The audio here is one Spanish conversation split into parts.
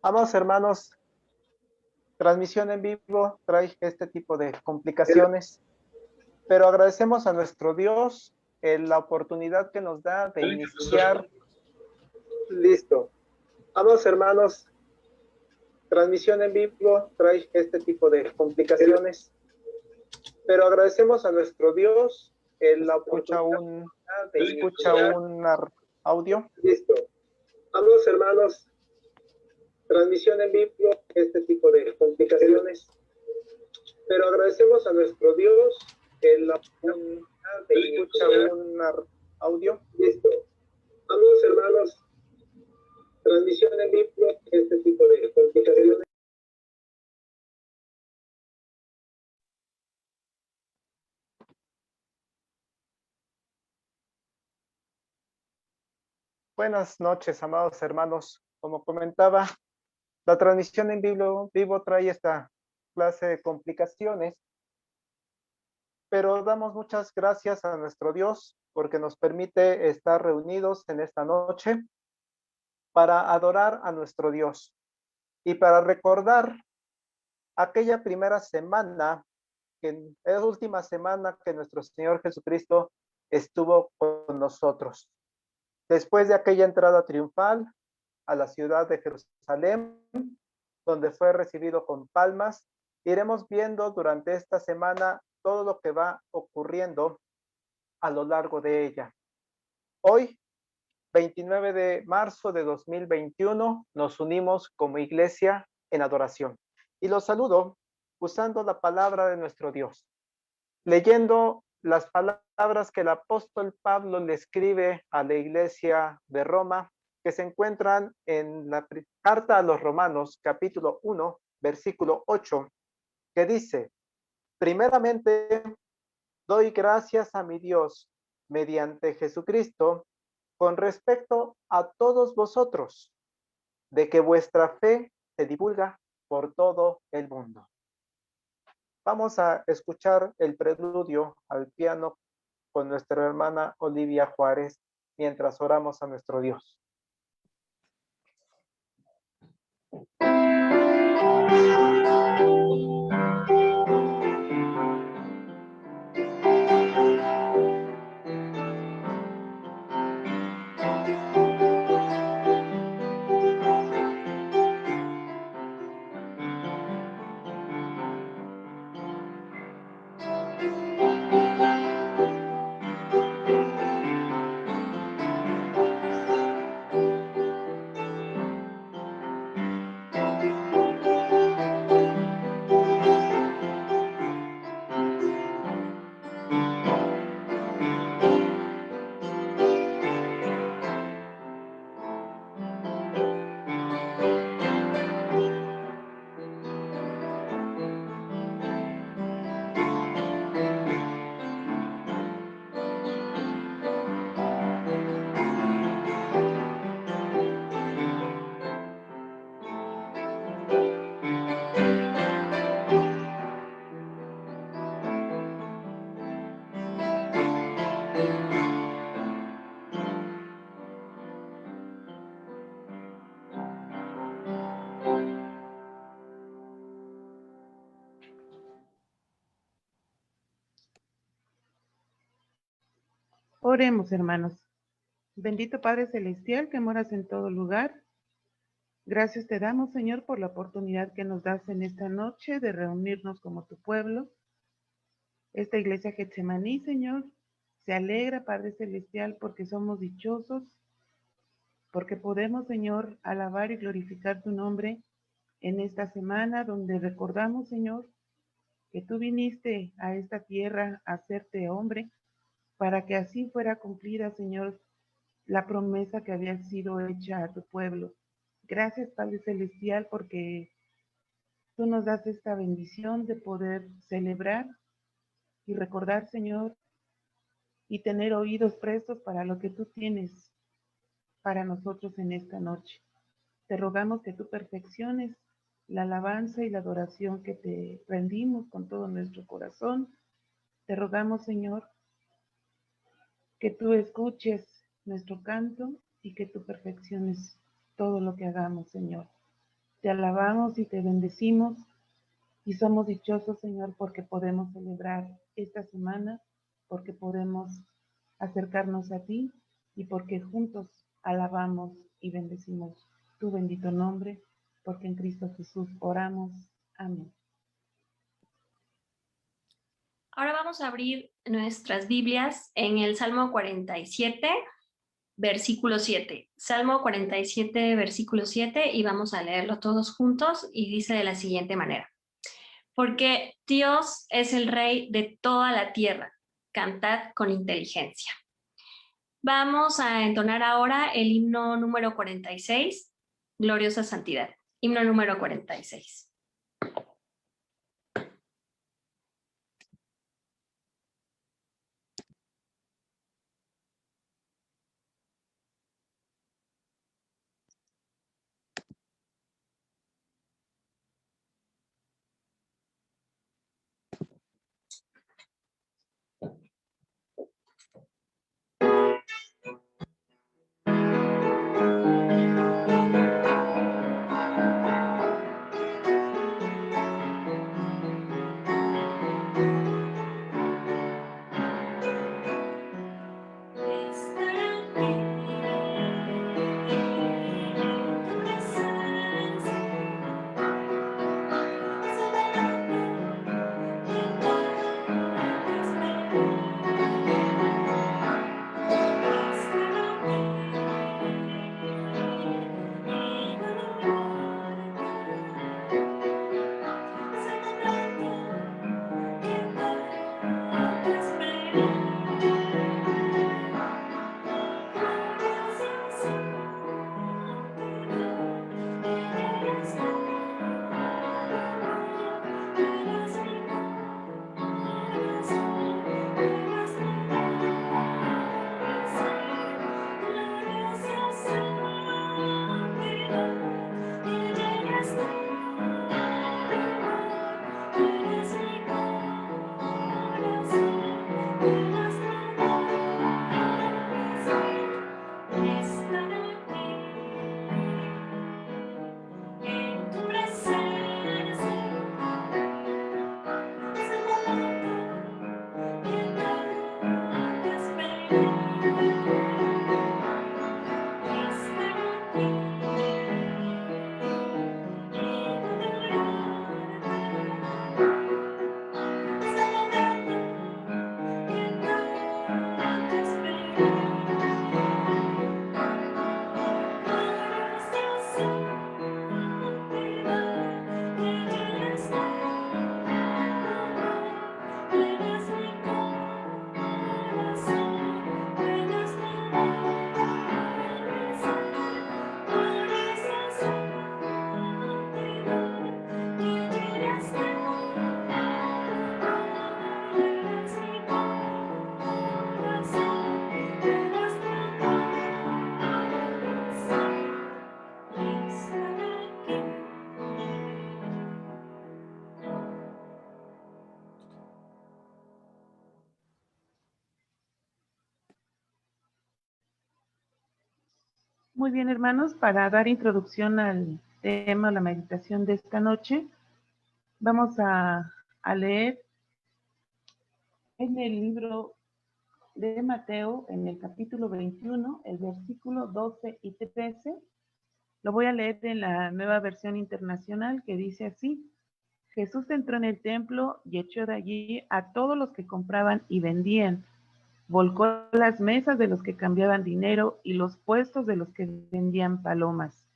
Amados hermanos, transmisión en vivo trae este tipo de complicaciones, pero agradecemos a nuestro Dios la oportunidad que nos da de iniciar. Listo. Amados hermanos, transmisión en vivo trae este tipo de complicaciones, pero agradecemos a nuestro Dios la oportunidad de escuchar un audio. Listo. Amados hermanos, transmisión en vivo, este tipo de complicaciones, pero agradecemos a nuestro Dios la oportunidad de escuchar un audio. Listo. Amados hermanos, transmisión en vivo, este tipo de complicaciones. Buenas noches, amados hermanos. Como comentaba, la transmisión en vivo trae esta clase de complicaciones, pero damos muchas gracias a nuestro Dios porque nos permite estar reunidos en esta noche para adorar a nuestro Dios y para recordar aquella primera semana, que es la última semana que nuestro Señor Jesucristo estuvo con nosotros. Después de aquella entrada triunfal a la ciudad de Jerusalén, donde fue recibido con palmas, iremos viendo durante esta semana todo lo que va ocurriendo a lo largo de ella. Hoy, 29 de marzo de 2021, nos unimos como iglesia en adoración. Y los saludo usando la palabra de nuestro Dios, leyendo las palabras que el apóstol Pablo le escribe a la iglesia de Roma, que se encuentran en la carta a los Romanos, capítulo 1, versículo 8, que dice: primeramente, doy gracias a mi Dios mediante Jesucristo con respecto a todos vosotros, de que vuestra fe se divulga por todo el mundo. Vamos a escuchar el preludio al piano con nuestra hermana Olivia Juárez mientras oramos a nuestro Dios. Oremos, hermanos. Bendito Padre Celestial, que moras en todo lugar. Gracias te damos, Señor, por la oportunidad que nos das en esta noche de reunirnos como tu pueblo. Esta iglesia Getsemaní, Señor, se alegra, Padre Celestial, porque somos dichosos, porque podemos, Señor, alabar y glorificar tu nombre en esta semana donde recordamos, Señor, que tú viniste a esta tierra a hacerte hombre para que así fuera cumplida, Señor, la promesa que había sido hecha a tu pueblo. Gracias, Padre Celestial, porque tú nos das esta bendición de poder celebrar y recordar, Señor, y tener oídos prestos para lo que tú tienes para nosotros en esta noche. Te rogamos que tú perfecciones la alabanza y la adoración que te rendimos con todo nuestro corazón. Te rogamos, Señor, que tú escuches nuestro canto y que tú perfecciones todo lo que hagamos, Señor. Te alabamos y te bendecimos y somos dichosos, Señor, porque podemos celebrar esta semana, porque podemos acercarnos a ti y porque juntos alabamos y bendecimos tu bendito nombre, porque en Cristo Jesús oramos. Amén. Ahora vamos a abrir nuestras Biblias en el Salmo 47, versículo 7. Salmo 47, versículo 7, y vamos a leerlo todos juntos, y dice de la siguiente manera. Porque Dios es el Rey de toda la tierra, cantad con inteligencia. Vamos a entonar ahora el himno número 46, Gloriosa Santidad. Himno número 46. Muy bien, hermanos, para dar introducción al tema, la meditación de esta noche, vamos a leer en el libro de Mateo, en el capítulo 21, el versículo 12 y 13. Lo voy a leer en la Nueva Versión Internacional, que dice así: Jesús entró en el templo y echó de allí a todos los que compraban y vendían. Volcó las mesas de los que cambiaban dinero y los puestos de los que vendían palomas.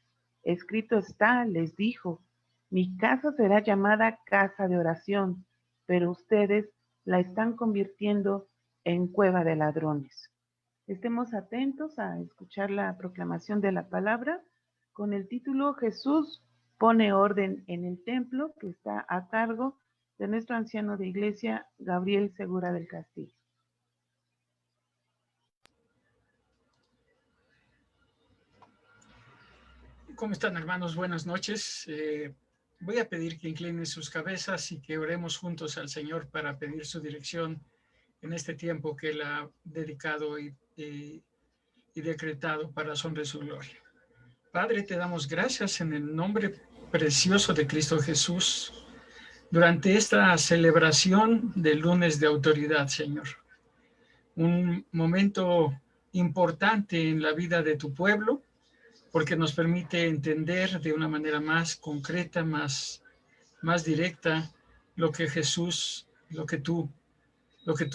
Escrito está, les dijo, mi casa será llamada casa de oración, pero ustedes la están convirtiendo en cueva de ladrones. Estemos atentos a escuchar la proclamación de la palabra con el título Jesús pone orden en el templo, que está a cargo de nuestro anciano de iglesia, Gabriel Segura del Castillo. ¿Cómo están, hermanos? Buenas noches. Voy a pedir que inclinen sus cabezas y que oremos juntos al Señor para pedir su dirección en este tiempo que Él ha dedicado y decretado para la honra de su gloria. Padre, te damos gracias en el nombre precioso de Cristo Jesús durante esta celebración del lunes de autoridad, Señor. Un momento importante en la vida de tu pueblo, porque nos permite entender de una manera más concreta, más directa, lo que Jesús, lo que tu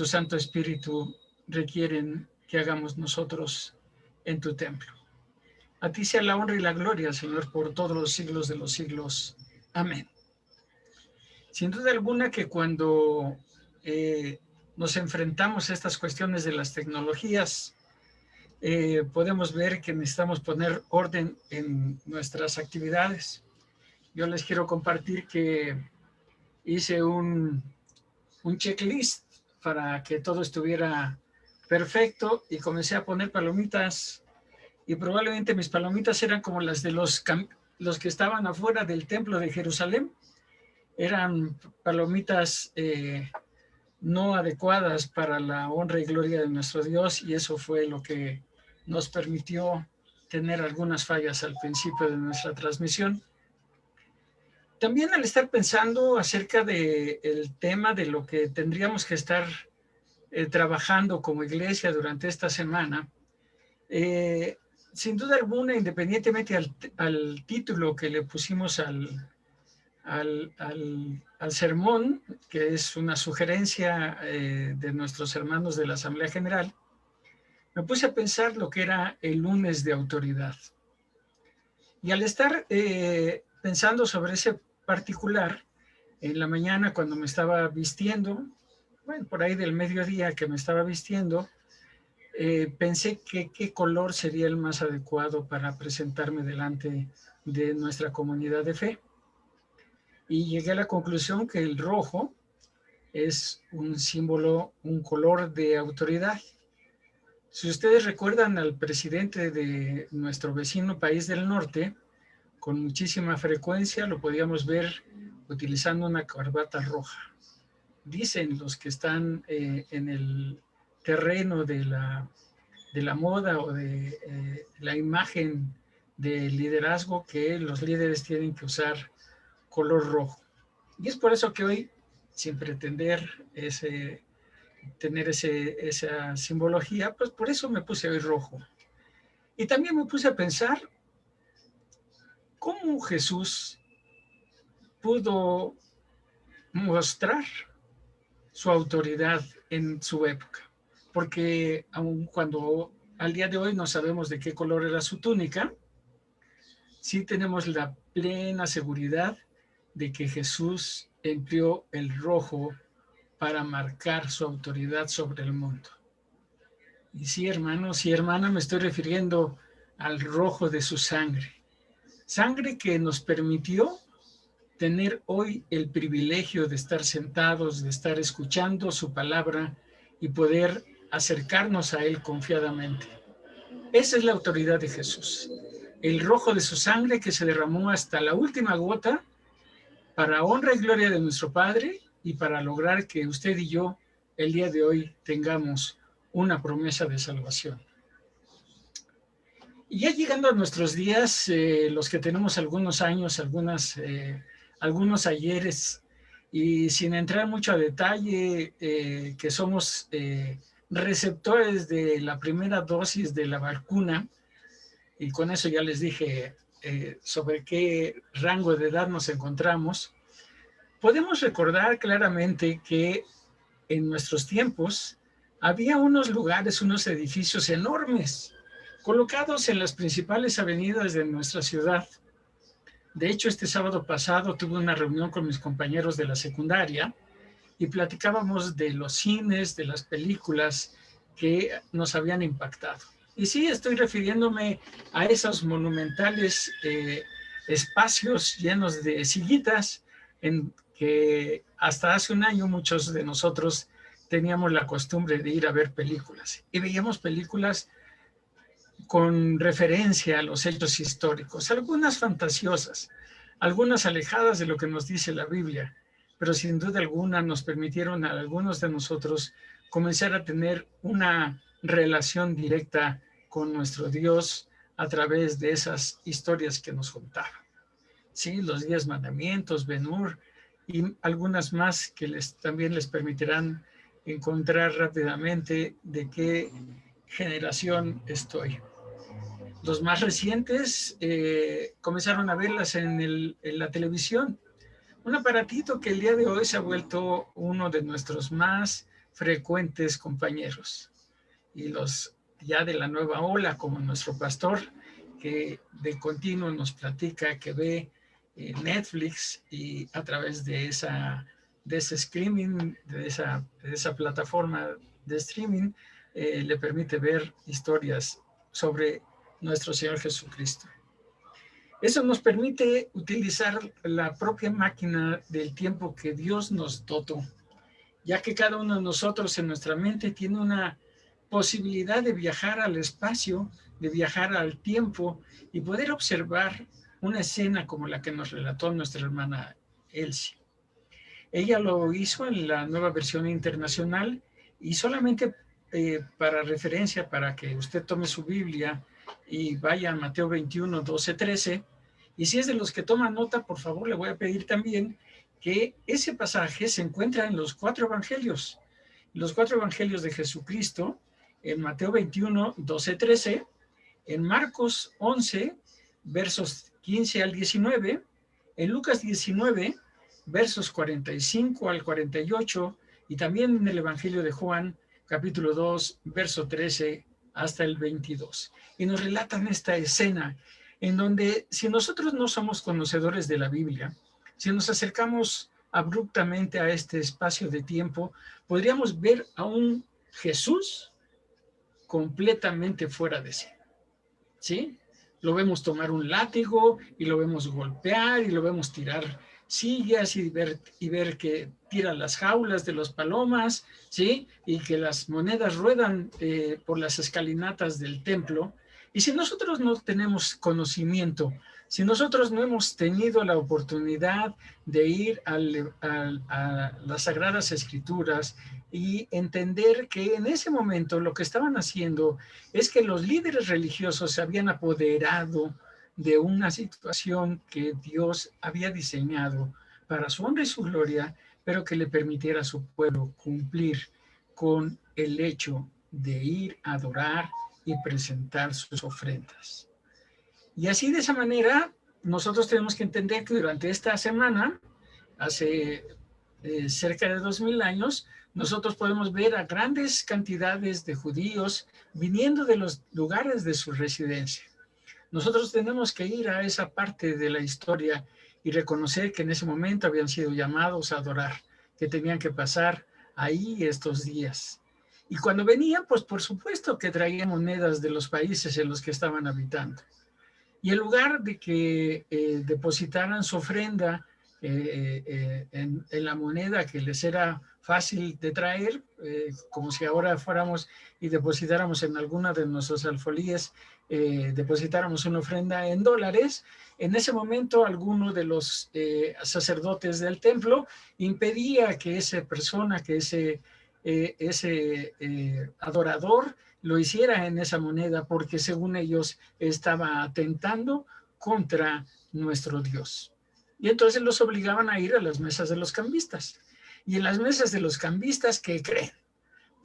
Santo Espíritu requieren que hagamos nosotros en tu templo. A ti sea la honra y la gloria, Señor, por todos los siglos de los siglos. Amén. Sin duda alguna que cuando nos enfrentamos a estas cuestiones de las tecnologías, podemos ver que necesitamos poner orden en nuestras actividades. Yo les quiero compartir que hice un checklist para que todo estuviera perfecto y comencé a poner palomitas, y probablemente mis palomitas eran como las de los que estaban afuera del templo de Jerusalén. Eran palomitas no adecuadas para la honra y gloria de nuestro Dios, y eso fue lo que nos permitió tener algunas fallas al principio de nuestra transmisión. También al estar pensando acerca del tema de lo que tendríamos que estar trabajando como iglesia durante esta semana, sin duda alguna, independientemente al título que le pusimos al sermón, que es una sugerencia de nuestros hermanos de la Asamblea General, me puse a pensar lo que era el lunes de autoridad. Y al estar pensando sobre ese particular, en la mañana cuando me estaba vistiendo, bueno, por ahí del mediodía que me estaba vistiendo, pensé que qué color sería el más adecuado para presentarme delante de nuestra comunidad de fe. Y llegué a la conclusión que el rojo es un símbolo, un color de autoridad. Si ustedes recuerdan al presidente de nuestro vecino país del norte, con muchísima frecuencia lo podíamos ver utilizando una corbata roja. Dicen los que están en el terreno de la moda o de la imagen del liderazgo, que los líderes tienen que usar color rojo. Y es por eso que hoy, sin pretender tener esa simbología, pues por eso me puse hoy rojo. Y también me puse a pensar cómo Jesús pudo mostrar su autoridad en su época. Porque aun cuando al día de hoy no sabemos de qué color era su túnica, sí tenemos la plena seguridad de que Jesús empleó el rojo para marcar su autoridad sobre el mundo. Y sí, hermanos y hermanas, me estoy refiriendo al rojo de su sangre. Sangre que nos permitió tener hoy el privilegio de estar sentados, de estar escuchando su palabra y poder acercarnos a Él confiadamente. Esa es la autoridad de Jesús. El rojo de su sangre que se derramó hasta la última gota para honra y gloria de nuestro Padre y para lograr que usted y yo el día de hoy tengamos una promesa de salvación. Y ya llegando a nuestros días, los que tenemos algunos años, algunos ayeres, y sin entrar mucho a detalle, que somos receptores de la primera dosis de la vacuna, y con eso ya les dije sobre qué rango de edad nos encontramos, podemos recordar claramente que en nuestros tiempos había unos lugares, unos edificios enormes, colocados en las principales avenidas de nuestra ciudad. De hecho, este sábado pasado tuve una reunión con mis compañeros de la secundaria y platicábamos de los cines, de las películas que nos habían impactado. Y sí, estoy refiriéndome a esos monumentales espacios llenos de sillitas en que hasta hace un año muchos de nosotros teníamos la costumbre de ir a ver películas. Y veíamos películas con referencia a los hechos históricos, algunas fantasiosas, algunas alejadas de lo que nos dice la Biblia, pero sin duda alguna nos permitieron a algunos de nosotros comenzar a tener una relación directa con nuestro Dios a través de esas historias que nos contaban. ¿sí? Los 10 mandamientos, Ben-Hur, y algunas más que también les permitirán encontrar rápidamente de qué generación estoy. Los más recientes comenzaron a verlas en la televisión. Un aparatito que el día de hoy se ha vuelto uno de nuestros más frecuentes compañeros. Y los ya de la nueva ola, como nuestro pastor, que de continuo nos platica que ve Netflix y a través de ese streaming, de esa plataforma de streaming, le permite ver historias sobre nuestro Señor Jesucristo. Eso nos permite utilizar la propia máquina del tiempo que Dios nos dotó, ya que cada uno de nosotros en nuestra mente tiene una posibilidad de viajar al espacio, de viajar al tiempo y poder observar una escena como la que nos relató nuestra hermana Elsie. Ella lo hizo en la nueva versión internacional y solamente para referencia, para que usted tome su Biblia y vaya a Mateo 21, 12, 13. Y si es de los que toman nota, por favor, le voy a pedir también que ese pasaje se encuentra en los 4 evangelios. Los 4 evangelios de Jesucristo, en Mateo 21, 12, 13, en Marcos 11, versos 15 al 19, en Lucas 19, versos 45 al 48, y también en el Evangelio de Juan, capítulo 2, verso 13 hasta el 22. Y nos relatan esta escena en donde, si nosotros no somos conocedores de la Biblia, si nos acercamos abruptamente a este espacio de tiempo, podríamos ver a un Jesús completamente fuera de sí, ¿sí? Lo vemos tomar un látigo y lo vemos golpear y lo vemos tirar sillas y ver que tira las jaulas de los palomas, ¿sí? Y que las monedas ruedan por las escalinatas del templo. Y si nosotros no tenemos conocimiento, si nosotros no hemos tenido la oportunidad de ir a las Sagradas Escrituras y entender que en ese momento lo que estaban haciendo es que los líderes religiosos se habían apoderado de una situación que Dios había diseñado para su honra y su gloria, pero que le permitiera a su pueblo cumplir con el hecho de ir a adorar y presentar sus ofrendas. Y así, de esa manera, nosotros tenemos que entender que durante esta semana, hace cerca de 2000 años, nosotros podemos ver a grandes cantidades de judíos viniendo de los lugares de su residencia. Nosotros tenemos que ir a esa parte de la historia y reconocer que en ese momento habían sido llamados a adorar, que tenían que pasar ahí estos días. Y cuando venían, pues por supuesto que traían monedas de los países en los que estaban habitando. Y en lugar de que depositaran su ofrenda en la moneda que les era fácil de traer, como si ahora fuéramos y depositáramos en alguna de nuestros alfolíes, depositáramos una ofrenda en dólares, en ese momento alguno de los sacerdotes del templo impedía que esa persona, que ese adorador lo hiciera en esa moneda, porque según ellos estaba atentando contra nuestro Dios. Y entonces los obligaban a ir a las mesas de los cambistas. Y en las mesas de los cambistas, ¿qué creen?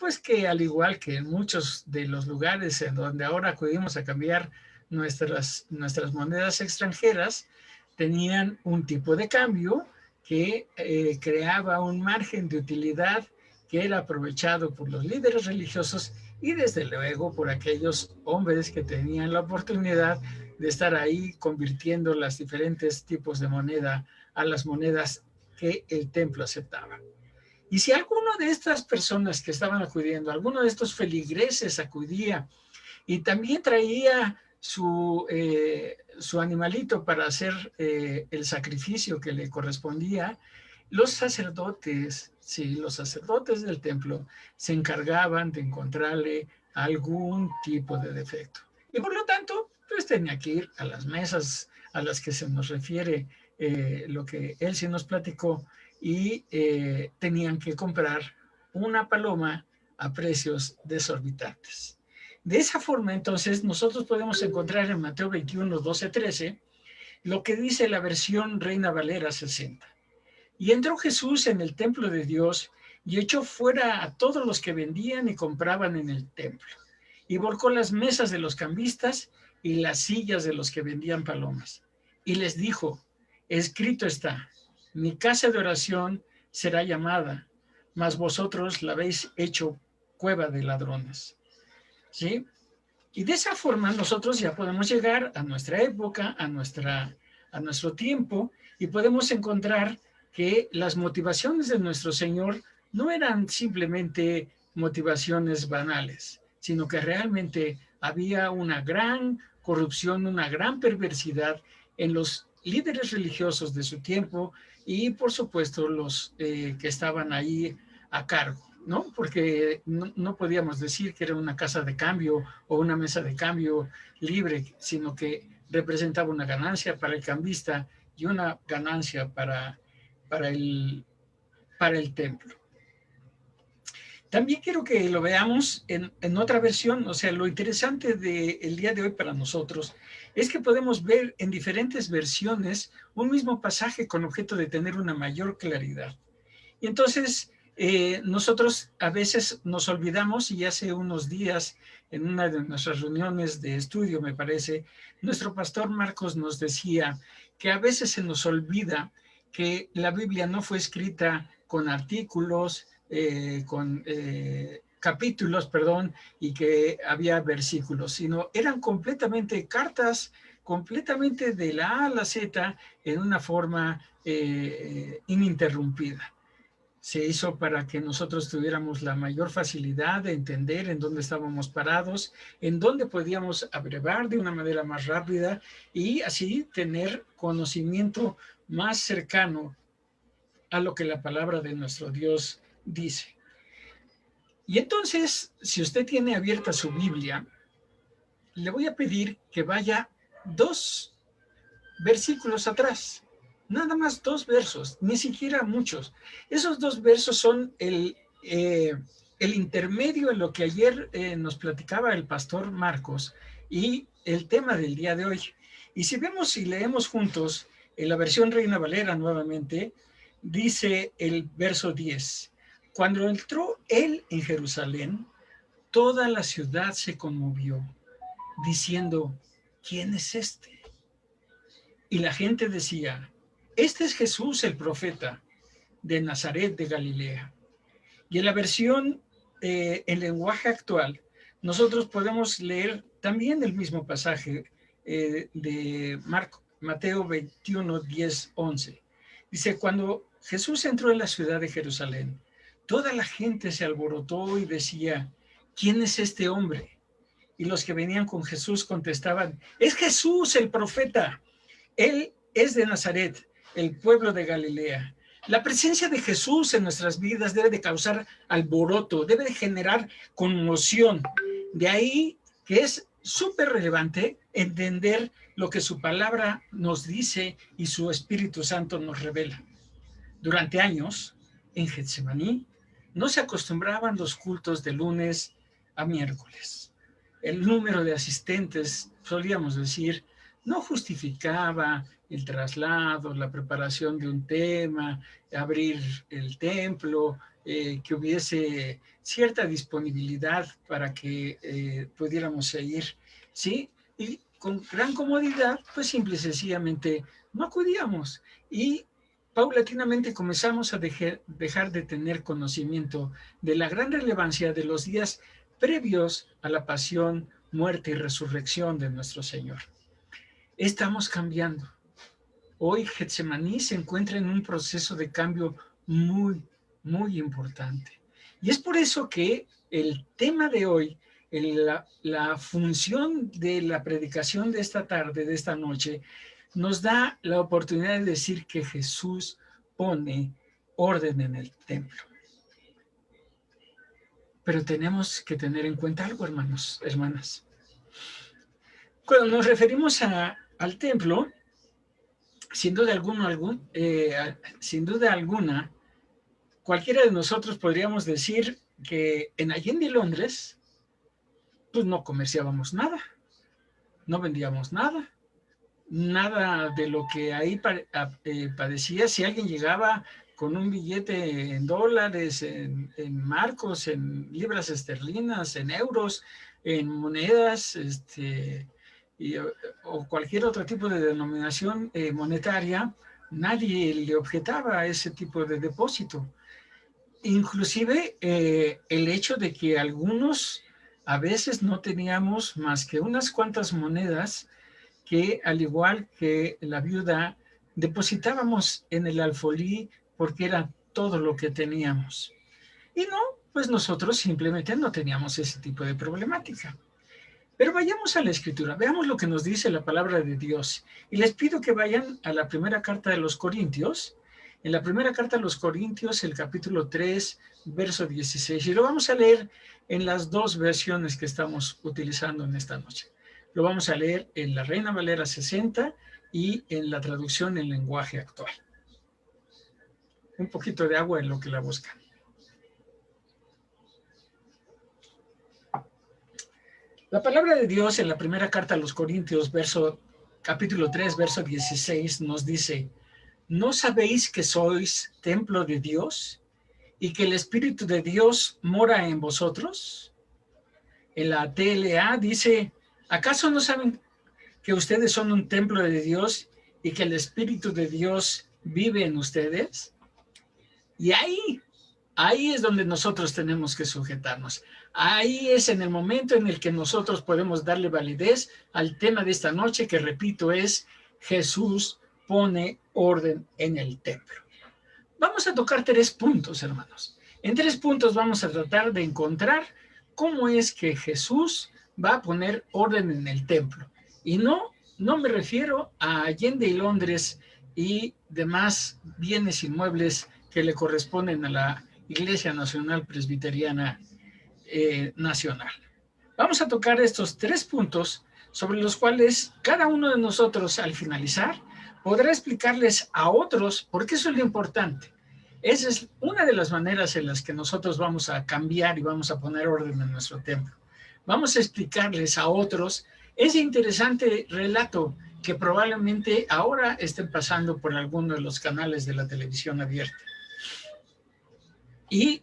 Pues que al igual que en muchos de los lugares en donde ahora acudimos a cambiar nuestras monedas extranjeras, tenían un tipo de cambio que creaba un margen de utilidad que era aprovechado por los líderes religiosos y desde luego por aquellos hombres que tenían la oportunidad de estar ahí convirtiendo los diferentes tipos de moneda a las monedas que el templo aceptaba. Y si alguno de estas personas que estaban acudiendo, alguno de estos feligreses acudía y también traía su animalito para hacer el sacrificio que le correspondía, los sacerdotes, sí, los sacerdotes del templo se encargaban de encontrarle algún tipo de defecto. Y por lo tanto, pues tenía que ir a las mesas a las que se nos refiere lo que él sí nos platicó, y tenían que comprar una paloma a precios desorbitantes. De esa forma, entonces, nosotros podemos encontrar en Mateo 21, 12, 13, lo que dice la versión Reina Valera 60. Y entró Jesús en el templo de Dios y echó fuera a todos los que vendían y compraban en el templo. Y volcó las mesas de los cambistas y las sillas de los que vendían palomas. Y les dijo, escrito está, mi casa de oración será llamada, mas vosotros la habéis hecho cueva de ladrones. ¿Sí? Y de esa forma nosotros ya podemos llegar a nuestra época, a nuestro tiempo, y podemos encontrar que las motivaciones de nuestro Señor no eran simplemente motivaciones banales, sino que realmente había una gran corrupción, una gran perversidad en los líderes religiosos de su tiempo y, por supuesto, los que estaban ahí a cargo, ¿no? Porque no podíamos decir que era una casa de cambio o una mesa de cambio libre, sino que representaba una ganancia para el cambista y una ganancia para el templo. También quiero que lo veamos en otra versión. O sea, lo interesante del día de hoy para nosotros es que podemos ver en diferentes versiones un mismo pasaje con objeto de tener una mayor claridad. Y entonces nosotros a veces nos olvidamos, y hace unos días en una de nuestras reuniones de estudio, me parece, nuestro pastor Marcos nos decía que a veces se nos olvida que la Biblia no fue escrita con artículos, con capítulos, perdón, y que había versículos, sino eran completamente cartas, completamente de la A a la Z, en una forma ininterrumpida. Se hizo para que nosotros tuviéramos la mayor facilidad de entender en dónde estábamos parados, en dónde podíamos abrevar de una manera más rápida y así tener conocimiento más cercano a lo que la palabra de nuestro Dios dice. Y entonces, si usted tiene abierta su Biblia, le voy a pedir que vaya 2 versículos atrás. Nada más 2 versos, ni siquiera muchos. Esos 2 versos son el intermedio en lo que ayer nos platicaba el pastor Marcos y el tema del día de hoy. Y si vemos y leemos juntos en la versión Reina Valera nuevamente, dice el verso 10, cuando entró él en Jerusalén, toda la ciudad se conmovió, diciendo, ¿quién es este? Y la gente decía, este es Jesús el profeta de Nazaret de Galilea. Y en la versión en lenguaje actual, nosotros podemos leer también el mismo pasaje de Mateo 21, 10, 11. Dice, cuando Jesús entró en la ciudad de Jerusalén, toda la gente se alborotó y decía, ¿quién es este hombre? Y los que venían con Jesús contestaban, es Jesús el profeta. Él es de Nazaret, el pueblo de Galilea. La presencia de Jesús en nuestras vidas debe de causar alboroto, debe de generar conmoción. De ahí que es súper relevante entender lo que su palabra nos dice y su Espíritu Santo nos revela. Durante años, en Getsemaní, no se acostumbraban los cultos de lunes a miércoles. El número de asistentes, solíamos decir, no justificaba el traslado, la preparación de un tema, abrir el templo, que hubiese cierta disponibilidad para que pudiéramos ir, ¿sí? Y con gran comodidad, pues simple y sencillamente no acudíamos. Y paulatinamente comenzamos a dejar de tener conocimiento de la gran relevancia de los días previos a la pasión, muerte y resurrección de nuestro Señor. Estamos cambiando. Hoy Getsemaní se encuentra en un proceso de cambio muy, muy importante. Y es por eso que el tema de hoy, la función de la predicación de esta tarde, de esta noche, nos da la oportunidad de decir que Jesús pone orden en el templo. Pero tenemos que tener en cuenta algo, hermanos, hermanas. Cuando nos referimos al templo, sin duda alguna, cualquiera de nosotros podríamos decir que en Allende, Londres, pues no comerciábamos nada, no vendíamos nada, nada de lo que ahí padecía. Si alguien llegaba con un billete en dólares, en marcos, en libras esterlinas, en euros, en monedas, o cualquier otro tipo de denominación monetaria, nadie le objetaba a ese tipo de depósito. Inclusive el hecho de que algunos a veces no teníamos más que unas cuantas monedas que, al igual que la viuda, depositábamos en el alfolí porque era todo lo que teníamos. Y no, pues nosotros simplemente no teníamos ese tipo de problemática. Pero vayamos a la Escritura, veamos lo que nos dice la palabra de Dios. Y les pido que vayan a la primera carta de los Corintios. En la primera carta de los Corintios, el capítulo 3, verso 16. Y lo vamos a leer en las dos versiones que estamos utilizando en esta noche. Lo vamos a leer en la Reina Valera 60 y en la traducción en lenguaje actual. Un poquito de agua en lo que la buscan. La palabra de Dios en la primera carta a los Corintios, capítulo 3, verso 16, nos dice: ¿no sabéis que sois templo de Dios y que el Espíritu de Dios mora en vosotros? En la TLA dice: ¿acaso no saben que ustedes son un templo de Dios y que el Espíritu de Dios vive en ustedes? Y ahí es donde nosotros tenemos que sujetarnos. Ahí es en el momento en el que nosotros podemos darle validez al tema de esta noche, que repito es: Jesús pone orden en el templo. Vamos a tocar 3 puntos, hermanos. En 3 puntos vamos a tratar de encontrar cómo es que Jesús va a poner orden en el templo. Y no me refiero a Allende y Londres y demás bienes inmuebles que le corresponden a la Iglesia Nacional Presbiteriana Nacional. Vamos a tocar estos 3 puntos sobre los cuales cada uno de nosotros, al finalizar, podrá explicarles a otros, porque eso es lo importante. Esa es una de las maneras en las que nosotros vamos a cambiar y vamos a poner orden en nuestro templo. Vamos a explicarles a otros ese interesante relato que probablemente ahora estén pasando por alguno de los canales de la televisión abierta. Y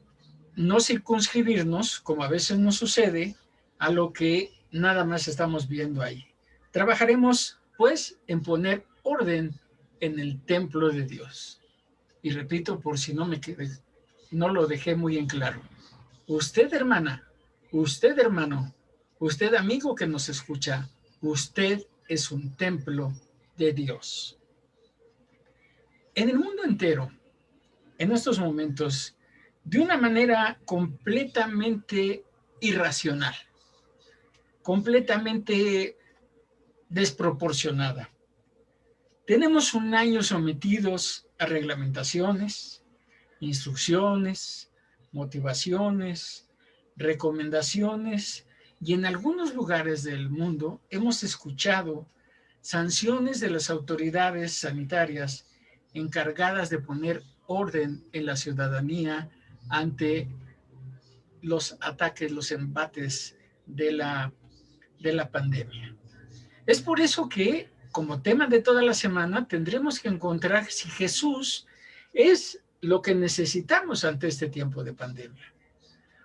no circunscribirnos, como a veces nos sucede, a lo que nada más estamos viendo ahí. Trabajaremos, pues, en poner orden en el templo de Dios. Y repito, por si no lo dejé muy en claro. Usted, hermana, usted, hermano, usted, amigo que nos escucha, usted es un templo de Dios. En el mundo entero, en estos momentos, de una manera completamente irracional, completamente desproporcionada. Tenemos un año sometidos a reglamentaciones, instrucciones, motivaciones, recomendaciones, y en algunos lugares del mundo hemos escuchado sanciones de las autoridades sanitarias encargadas de poner orden en la ciudadanía ante los ataques, los embates de la pandemia. Es por eso que, como tema de toda la semana, tendremos que encontrar si Jesús es lo que necesitamos ante este tiempo de pandemia.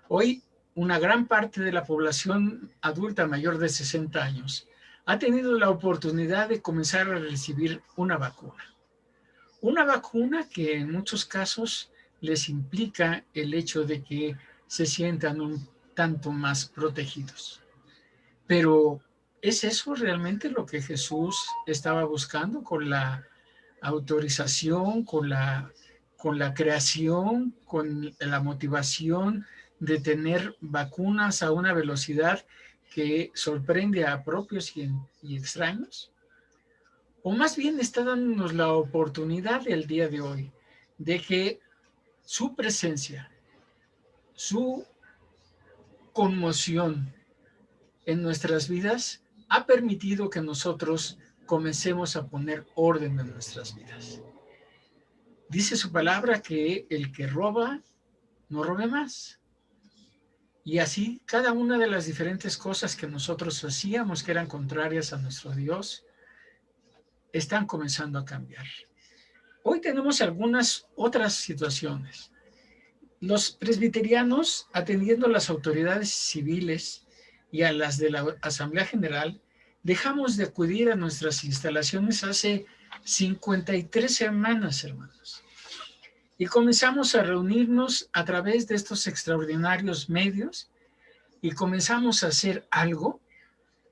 Hoy, una gran parte de la población adulta mayor de 60 años ha tenido la oportunidad de comenzar a recibir una vacuna. Una vacuna que en muchos casos les implica el hecho de que se sientan un tanto más protegidos. Pero ¿es eso realmente lo que Jesús estaba buscando con la autorización, con la creación, con la motivación de tener vacunas a una velocidad que sorprende a propios y extraños? O más bien está dándonos la oportunidad el día de hoy de que su presencia, su conmoción en nuestras vidas ha permitido que nosotros comencemos a poner orden en nuestras vidas. Dice su palabra que el que roba, no robe más. Y así, cada una de las diferentes cosas que nosotros hacíamos que eran contrarias a nuestro Dios, están comenzando a cambiar. Hoy tenemos algunas otras situaciones. Los presbiterianos, atendiendo a las autoridades civiles y a las de la Asamblea General, dejamos de acudir a nuestras instalaciones hace 53 semanas, hermanos. Y comenzamos a reunirnos a través de estos extraordinarios medios y comenzamos a hacer algo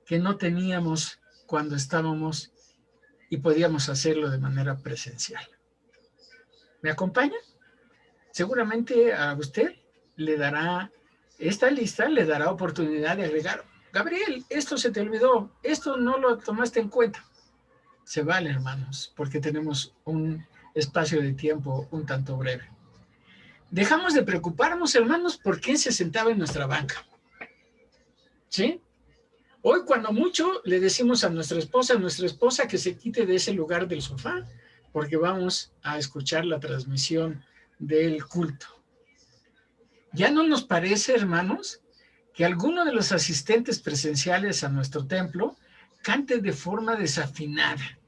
que no teníamos cuando estábamos y podíamos hacerlo de manera presencial. ¿Me acompaña? Seguramente a usted le dará, esta lista le dará oportunidad de agregar, Gabriel, esto se te olvidó, esto no lo tomaste en cuenta. Se vale, hermanos, porque tenemos un espacio de tiempo un tanto breve. Dejamos de preocuparnos, hermanos, por quién se sentaba en nuestra banca. ¿Sí? Hoy, cuando mucho, le decimos a nuestra esposa que se quite de ese lugar del sofá, porque vamos a escuchar la transmisión del culto. ¿Ya no nos parece, hermanos, que alguno de los asistentes presenciales a nuestro templo cante de forma desafinada,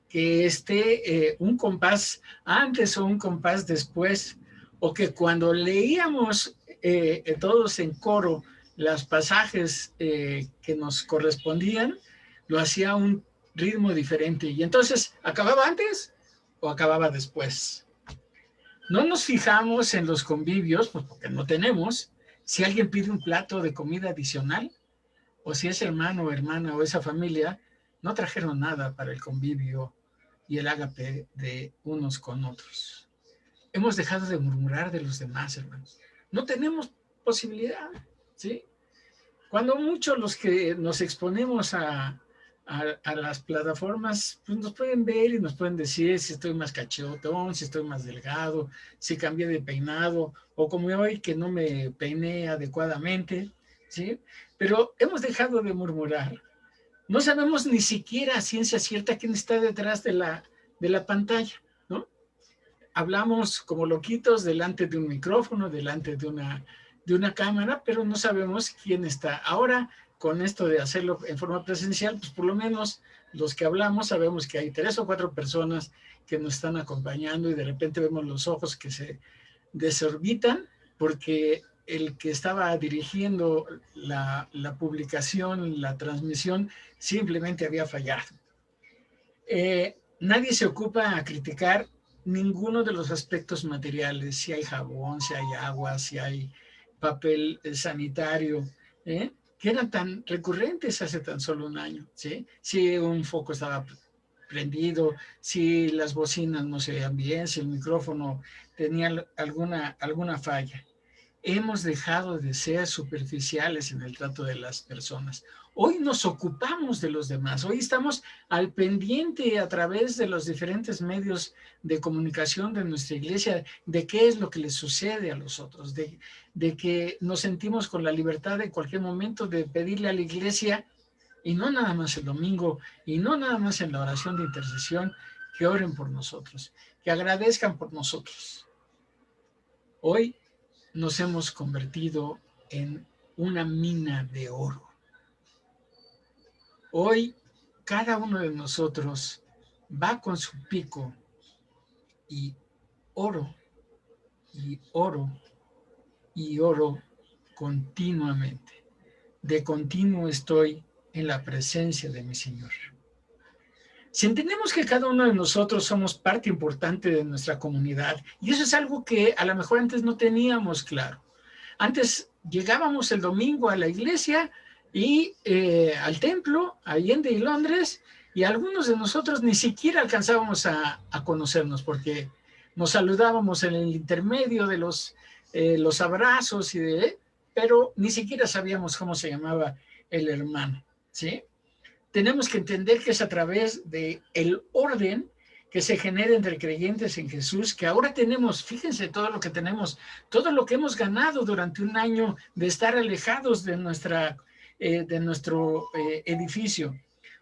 que esté un compás antes o un compás después, o que cuando leíamos todos en coro los pasajes que nos correspondían, lo hacía a un ritmo diferente, y entonces acababa antes o acababa después? No nos fijamos en los convivios, pues porque no tenemos, si alguien pide un plato de comida adicional, o si ese hermano o hermana o esa familia no trajeron nada para el convivio y el ágape de unos con otros. Hemos dejado de murmurar de los demás, hermanos. No tenemos posibilidad, ¿sí? Cuando muchos los que nos exponemos a las plataformas, pues nos pueden ver y nos pueden decir si estoy más cachetón, si estoy más delgado, si cambié de peinado, o como hoy que no me peiné adecuadamente, ¿sí? Pero hemos dejado de murmurar. No sabemos ni siquiera a ciencia cierta quién está detrás de la pantalla, ¿no? Hablamos como loquitos delante de un micrófono, delante de una cámara, pero no sabemos quién está. Ahora, con esto de hacerlo en forma presencial, pues por lo menos los que hablamos sabemos que hay 3 o 4 personas que nos están acompañando, y de repente vemos los ojos que se desorbitan porque el que estaba dirigiendo la publicación, la transmisión, simplemente había fallado. Nadie se ocupa a criticar ninguno de los aspectos materiales, si hay jabón, si hay agua, si hay papel sanitario, que eran tan recurrentes hace tan solo un año, ¿sí? Si un foco estaba prendido, si las bocinas no se veían bien, si el micrófono tenía alguna falla. Hemos dejado de ser superficiales en el trato de las personas. Hoy nos ocupamos de los demás. Hoy estamos al pendiente a través de los diferentes medios de comunicación de nuestra iglesia de qué es lo que les sucede a los otros, de que nos sentimos con la libertad en cualquier momento de pedirle a la iglesia, y no nada más el domingo, y no nada más en la oración de intercesión, que oren por nosotros, que agradezcan por nosotros. Hoy nos hemos convertido en una mina de oro. Hoy cada uno de nosotros va con su pico y oro, y oro, y oro continuamente. De continuo estoy en la presencia de mi Señor. Si entendemos que cada uno de nosotros somos parte importante de nuestra comunidad, y eso es algo que a lo mejor antes no teníamos claro. Antes llegábamos el domingo a la iglesia y al templo, Allende y Londres, y algunos de nosotros ni siquiera alcanzábamos a conocernos, porque nos saludábamos en el intermedio de los abrazos, pero ni siquiera sabíamos cómo se llamaba el hermano, ¿sí? Tenemos que entender que es a través del orden que se genera entre creyentes en Jesús, que ahora tenemos, fíjense todo lo que tenemos, todo lo que hemos ganado durante un año de estar alejados de nuestro edificio.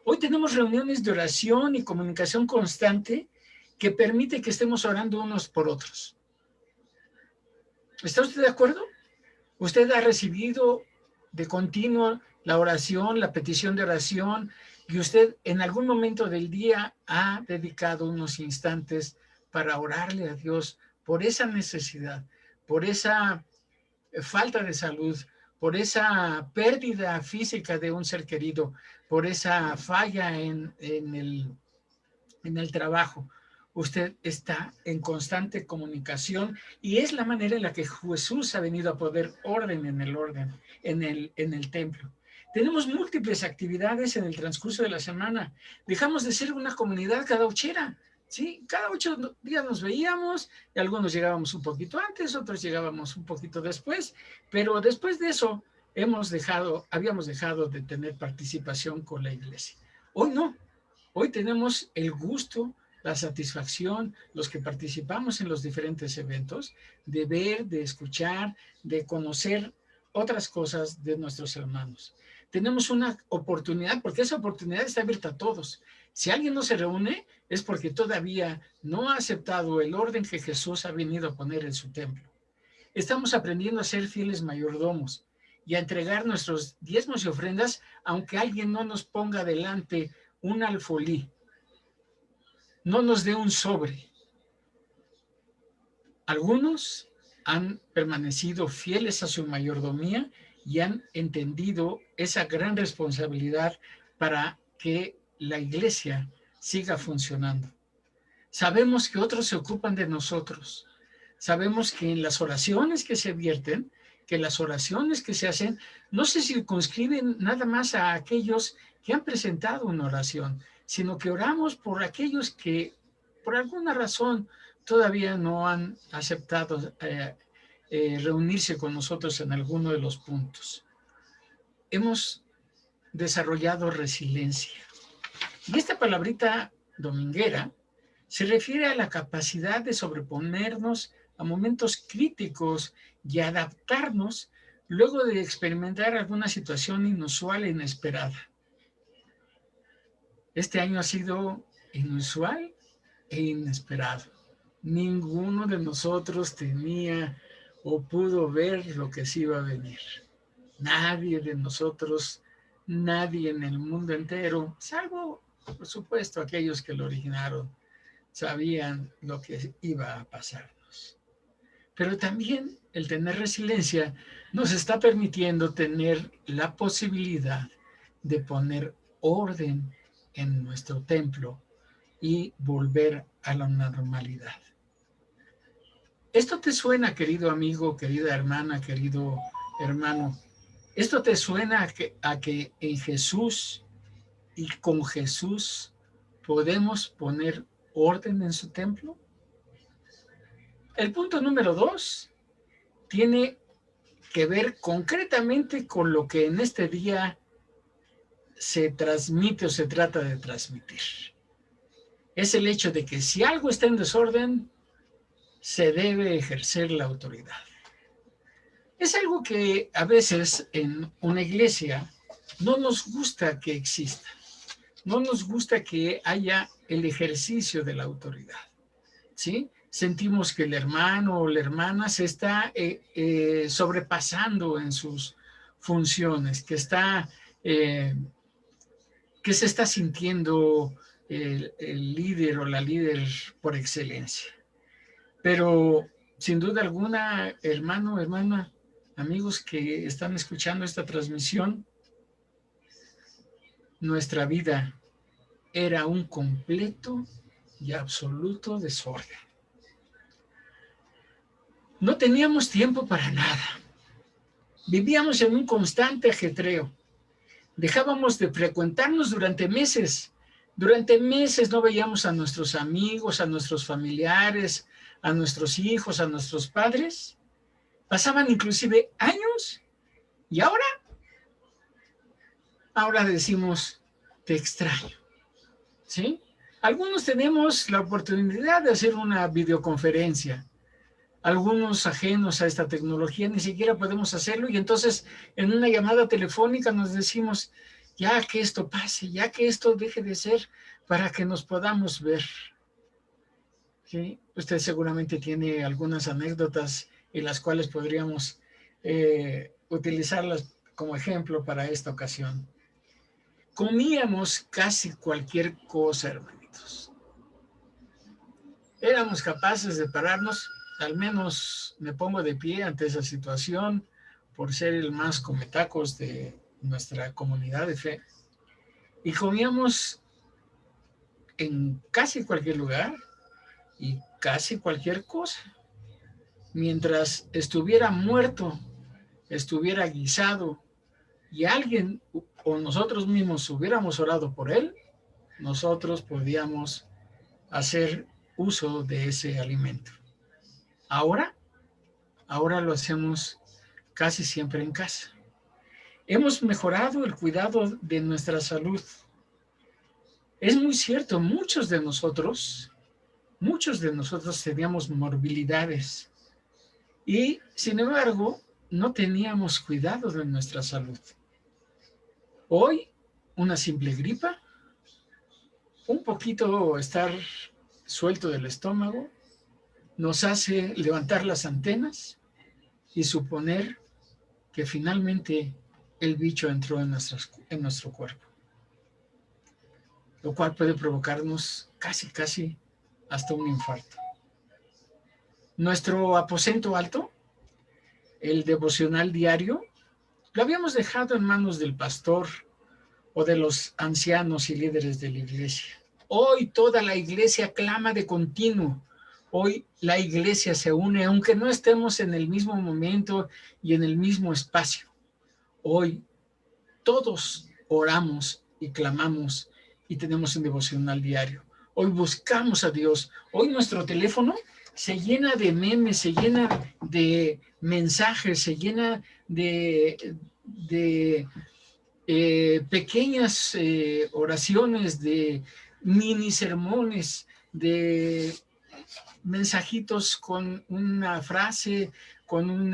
Hoy tenemos reuniones de oración y comunicación constante que permite que estemos orando unos por otros. ¿Está usted de acuerdo? ¿Usted ha recibido de continuo la oración, la petición de oración, Y usted en algún momento del día ha dedicado unos instantes para orarle a Dios por esa necesidad, por esa falta de salud, por esa pérdida física de un ser querido, por esa falla en el trabajo. Usted está en constante comunicación y es la manera en la que Jesús ha venido a poner orden en el templo. Tenemos múltiples actividades en el transcurso de la semana. Dejamos de ser una comunidad cadauchera, ¿sí? Cada 8 días nos veíamos y algunos llegábamos un poquito antes, otros llegábamos un poquito después, pero después de eso habíamos dejado de tener participación con la iglesia. Hoy no. Hoy tenemos el gusto, la satisfacción, los que participamos en los diferentes eventos, de ver, de escuchar, de conocer otras cosas de nuestros hermanos. Tenemos una oportunidad, porque esa oportunidad está abierta a todos. Si alguien no se reúne, es porque todavía no ha aceptado el orden que Jesús ha venido a poner en su templo. Estamos aprendiendo a ser fieles mayordomos y a entregar nuestros diezmos y ofrendas, aunque alguien no nos ponga delante un alfolí, no nos dé un sobre. Algunos han permanecido fieles a su mayordomía y han entendido esa gran responsabilidad para que la iglesia siga funcionando. Sabemos que otros se ocupan de nosotros. Sabemos que en las oraciones que se vierten, que las oraciones que se hacen, no se circunscriben nada más a aquellos que han presentado una oración, sino que oramos por aquellos que por alguna razón todavía no han aceptado reunirse con nosotros en alguno de los puntos. Hemos desarrollado resiliencia. Y esta palabrita dominguera se refiere a la capacidad de sobreponernos a momentos críticos y adaptarnos luego de experimentar alguna situación inusual e inesperada. Este año ha sido inusual e inesperado. Ninguno de nosotros tenía o pudo ver lo que se iba a venir. Nadie de nosotros, nadie en el mundo entero, salvo, por supuesto, aquellos que lo originaron, sabían lo que iba a pasarnos. Pero también el tener resiliencia nos está permitiendo tener la posibilidad de poner orden en nuestro templo y volver a la normalidad. ¿Esto te suena, querido amigo, querida hermana, querido hermano? ¿Esto te suena a que en Jesús y con Jesús podemos poner orden en su templo? El punto número 2 tiene que ver concretamente con lo que en este día se transmite o se trata de transmitir. Es el hecho de que si algo está en desorden, se debe ejercer la autoridad. Es algo que a veces en una iglesia no nos gusta que exista. No nos gusta que haya el ejercicio de la autoridad, ¿sí? Sentimos que el hermano o la hermana se está sobrepasando en sus funciones, que se está sintiendo el líder o la líder por excelencia. Pero sin duda alguna, hermano, hermana, amigos que están escuchando esta transmisión, nuestra vida era un completo y absoluto desorden. No teníamos tiempo para nada. Vivíamos en un constante ajetreo. Dejábamos de frecuentarnos durante meses. Durante meses no veíamos a nuestros amigos, a nuestros familiares, a nuestros hijos, a nuestros padres. Pasaban inclusive años y ahora decimos, te extraño, ¿sí? Algunos tenemos la oportunidad de hacer una videoconferencia. Algunos ajenos a esta tecnología ni siquiera podemos hacerlo y entonces en una llamada telefónica nos decimos, ya que esto pase, ya que esto deje de ser para que nos podamos ver. ¿Sí? Usted seguramente tiene algunas anécdotas en las cuales podríamos utilizarlas como ejemplo para esta ocasión. Comíamos casi cualquier cosa, hermanitos. Éramos capaces de pararnos, al menos me pongo de pie ante esa situación, por ser el más cometacos de nuestra comunidad de fe. Y comíamos en casi cualquier lugar y casi cualquier cosa. Mientras estuviera muerto, estuviera guisado y alguien o nosotros mismos hubiéramos orado por él, nosotros podíamos hacer uso de ese alimento. Ahora lo hacemos casi siempre en casa. Hemos mejorado el cuidado de nuestra salud. Es muy cierto, muchos de nosotros teníamos morbilidades y, sin embargo, no teníamos cuidado de nuestra salud. Hoy, una simple gripa, un poquito estar suelto del estómago, nos hace levantar las antenas y suponer que finalmente el bicho entró en nuestro cuerpo, lo cual puede provocarnos casi hasta un infarto. Nuestro aposento alto, el devocional diario, lo habíamos dejado en manos del pastor o de los ancianos y líderes de la iglesia. Hoy toda la iglesia clama de continuo. Hoy la iglesia se une, aunque no estemos en el mismo momento y en el mismo espacio. Hoy todos oramos y clamamos y tenemos un devocional diario. Hoy buscamos a Dios. Hoy nuestro teléfono se llena de memes, se llena de mensajes, se llena de pequeñas oraciones, de mini sermones, de mensajitos con una frase, con un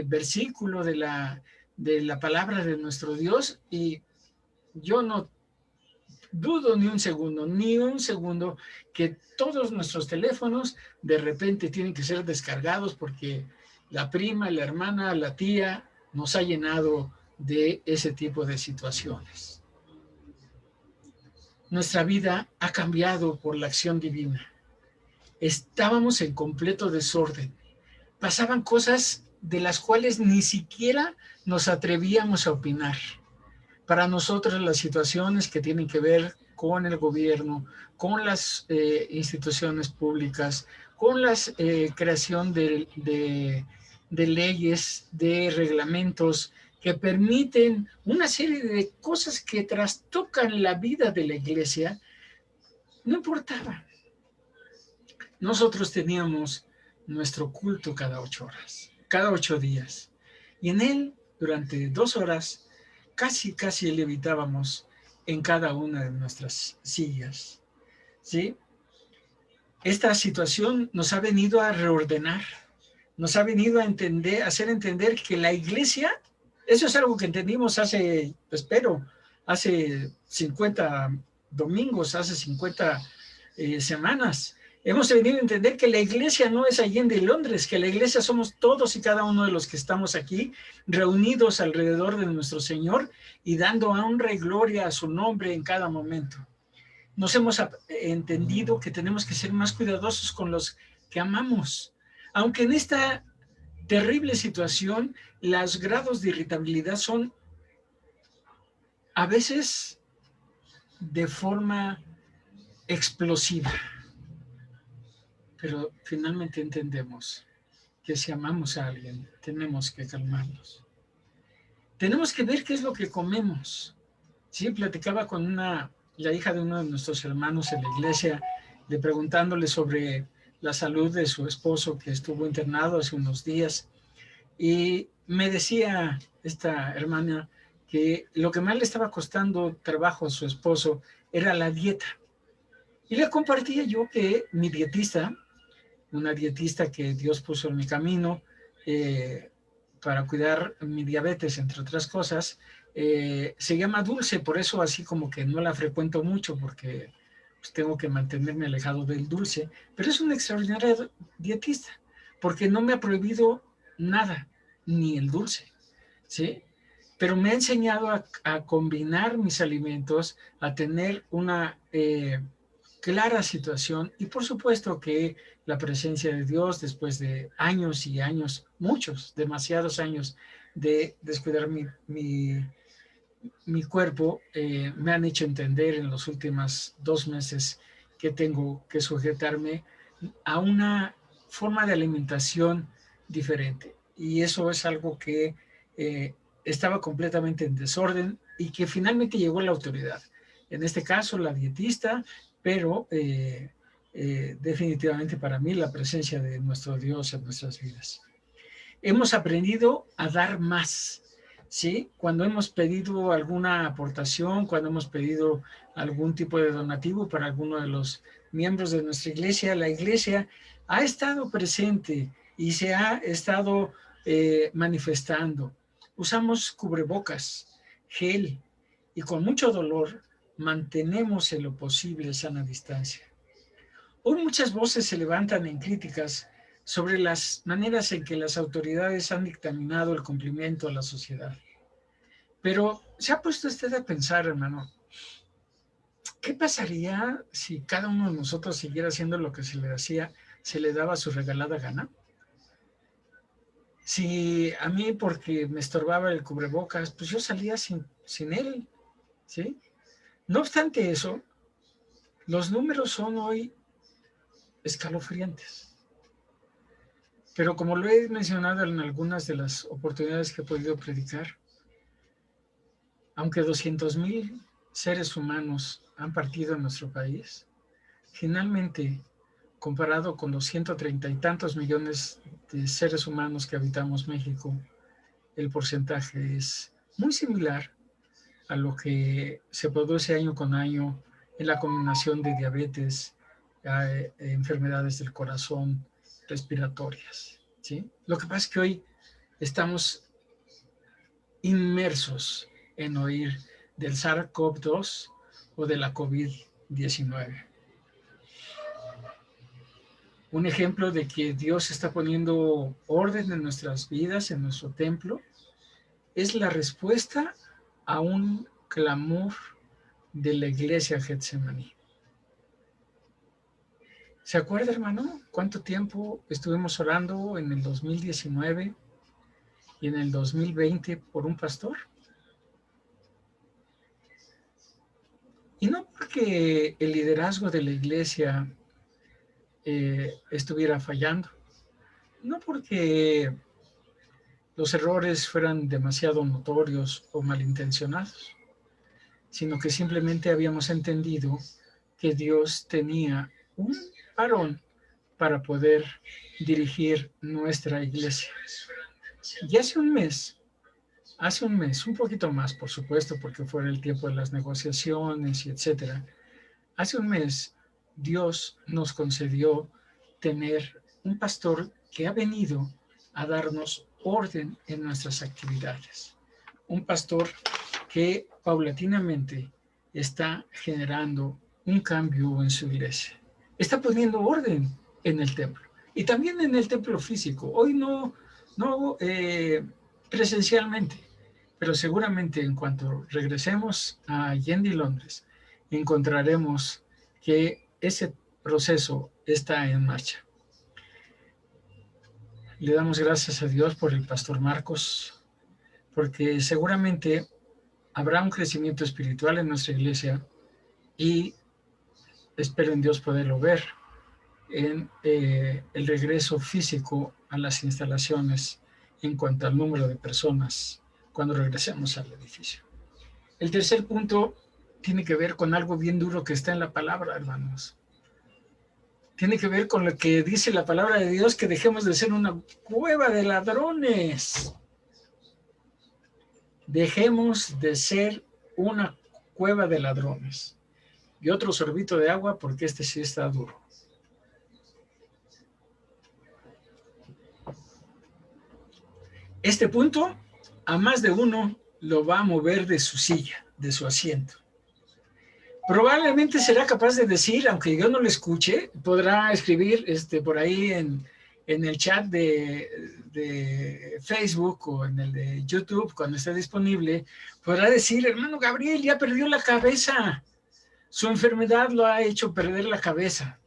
versículo de la palabra de nuestro Dios, y yo no dudo ni un segundo que todos nuestros teléfonos de repente tienen que ser descargados porque la prima, la hermana, la tía nos ha llenado de ese tipo de situaciones. Nuestra vida ha cambiado por la acción divina. Estábamos en completo desorden. Pasaban cosas de las cuales ni siquiera nos atrevíamos a opinar. Para nosotros las situaciones que tienen que ver con el gobierno, con las instituciones públicas, con la creación de leyes, de reglamentos que permiten una serie de cosas que trastocan la vida de la iglesia, no importaba. Nosotros teníamos nuestro culto cada 8 horas, cada 8 días. Y en él, durante 2 horas, casi levitábamos en cada una de nuestras sillas, ¿sí? Esta situación nos ha venido a reordenar, nos ha venido a hacer entender que la iglesia, eso es algo que entendimos hace 50 domingos, hace 50 semanas. Hemos venido a entender que la iglesia no es Allende en Londres, que la iglesia somos todos y cada uno de los que estamos aquí, reunidos alrededor de nuestro Señor y dando honra y gloria a su nombre en cada momento. Nos hemos entendido que tenemos que ser más cuidadosos con los que amamos. Aunque en esta terrible situación los grados de irritabilidad son a veces de forma explosiva. Pero finalmente entendemos que si amamos a alguien, tenemos que calmarnos. Tenemos que ver qué es lo que comemos. Sí, platicaba con la hija de uno de nuestros hermanos en la iglesia, preguntándole sobre la salud de su esposo que estuvo internado hace unos días. Y me decía esta hermana que lo que más le estaba costando trabajo a su esposo era la dieta. Y le compartía yo que mi dietista, una dietista que Dios puso en mi camino para cuidar mi diabetes, entre otras cosas, se llama Dulce, por eso así como que no la frecuento mucho porque pues, tengo que mantenerme alejado del dulce, pero es una extraordinaria dietista porque no me ha prohibido nada, ni el dulce, ¿sí? pero me ha enseñado a combinar mis alimentos, a tener una clara situación, y por supuesto que la presencia de Dios, después de años y años, muchos, demasiados años de descuidar mi cuerpo, me han hecho entender en los últimos 2 meses que tengo que sujetarme a una forma de alimentación diferente. Y eso es algo que estaba completamente en desorden y que finalmente llegó a la autoridad. En este caso, la dietista, pero definitivamente para mí la presencia de nuestro Dios en nuestras vidas. Hemos aprendido a dar más, ¿sí? Cuando hemos pedido alguna aportación, cuando hemos pedido algún tipo de donativo para alguno de los miembros de nuestra iglesia, la iglesia ha estado presente y se ha estado manifestando. Usamos cubrebocas, gel, y con mucho dolor mantenemos en lo posible sana distancia. Hoy muchas voces se levantan en críticas sobre las maneras en que las autoridades han dictaminado el cumplimiento a la sociedad. Pero ¿se ha puesto usted a pensar, hermano, qué pasaría si cada uno de nosotros siguiera haciendo lo que se le daba su regalada gana? Si a mí, porque me estorbaba el cubrebocas, pues yo salía sin él, ¿sí? No obstante eso, los números son hoy escalofriantes. Pero como lo he mencionado en algunas de las oportunidades que he podido predicar, aunque 200,000 seres humanos han partido en nuestro país, finalmente, comparado con los 130 y tantos millones de seres humanos que habitamos México, el porcentaje es muy similar a lo que se produce año con año en la combinación de diabetes, enfermedades del corazón, respiratorias, ¿sí? Lo que pasa es que hoy estamos inmersos en oír del SARS-CoV-2 o de la COVID-19. Un ejemplo de que Dios está poniendo orden en nuestras vidas, en nuestro templo, es la respuesta a un clamor de la iglesia Getsemaní. ¿Se acuerda, hermano, cuánto tiempo estuvimos orando en el 2019 y en el 2020 por un pastor? Y no porque el liderazgo de la iglesia estuviera fallando, no porque los errores fueran demasiado notorios o malintencionados, sino que simplemente habíamos entendido que Dios tenía un varón para poder dirigir nuestra iglesia. Y hace un mes, un poquito más, por supuesto, porque fue el tiempo de las negociaciones y etcétera. Hace un mes, Dios nos concedió tener un pastor que ha venido a darnos orden en nuestras actividades. Un pastor que paulatinamente está generando un cambio en su iglesia. Está poniendo orden en el templo y también en el templo físico. Hoy no presencialmente, pero seguramente en cuanto regresemos a Yendi, Londres, encontraremos que ese proceso está en marcha. Le damos gracias a Dios por el pastor Marcos, porque seguramente habrá un crecimiento espiritual en nuestra iglesia y espero en Dios poderlo ver en el regreso físico a las instalaciones en cuanto al número de personas cuando regresemos al edificio. El tercer punto tiene que ver con algo bien duro que está en la palabra, hermanos. Tiene que ver con lo que dice la palabra de Dios, que dejemos de ser una cueva de ladrones. Dejemos de ser una cueva de ladrones. Y otro sorbito de agua porque este sí está duro. Este punto a más de uno lo va a mover de su silla, de su asiento. Probablemente será capaz de decir, aunque yo no lo escuche, podrá escribir por ahí en en el chat de Facebook o en el de YouTube, cuando esté disponible, podrá decir, hermano Gabriel, ya perdió la cabeza. Su enfermedad lo ha hecho perder la cabeza.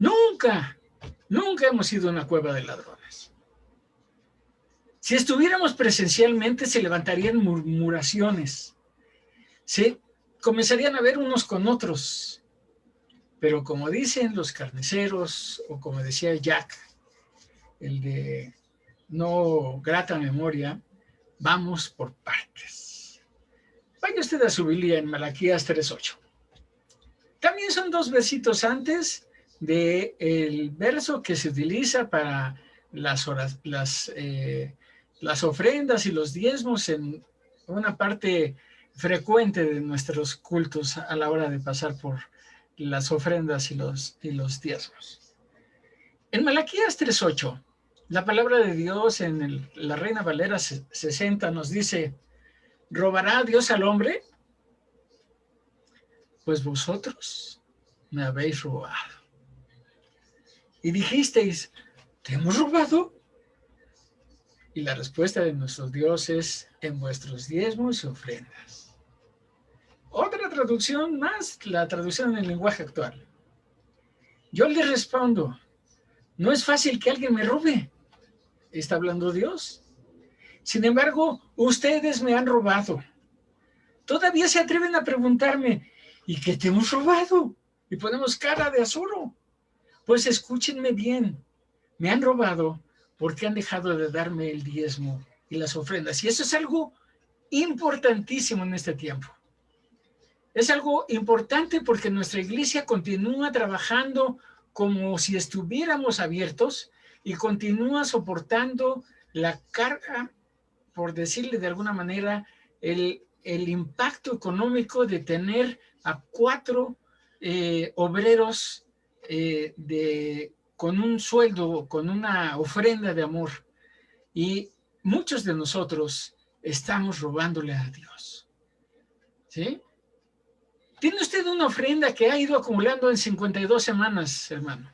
Nunca hemos sido una cueva de ladrones. Si estuviéramos presencialmente, se levantarían murmuraciones. ¿Sí? Comenzarían a ver unos con otros. Pero como dicen los carniceros, o como decía Jack, el de no grata memoria, vamos por partes. Vaya usted a su Biblia en Malaquías 3:8. También son 2 versitos antes del verso que se utiliza para las ofrendas y los diezmos en una parte frecuente de nuestros cultos a la hora de pasar por las ofrendas y los diezmos. En Malaquías 3:8, la palabra de Dios en la Reina Valera 60 nos dice, ¿robará Dios al hombre? Pues vosotros me habéis robado. Y dijisteis, ¿te hemos robado? Y la respuesta de nuestro Dios es, en vuestros diezmos y ofrendas. Otra traducción más, la traducción en el lenguaje actual. Yo les respondo, no es fácil que alguien me robe. Está hablando Dios. Sin embargo, ustedes me han robado. Todavía se atreven a preguntarme, ¿y qué te hemos robado? Y ponemos cara de azuro. Pues escúchenme bien. Me han robado porque han dejado de darme el diezmo y las ofrendas. Y eso es algo importantísimo en este tiempo. Es algo importante porque nuestra iglesia continúa trabajando como si estuviéramos abiertos y continúa soportando la carga, por decirle de alguna manera, el impacto económico de tener a 4 obreros con un sueldo, con una ofrenda de amor. Y muchos de nosotros estamos robándole a Dios. ¿Sí? Tiene usted una ofrenda que ha ido acumulando en 52 semanas, hermano.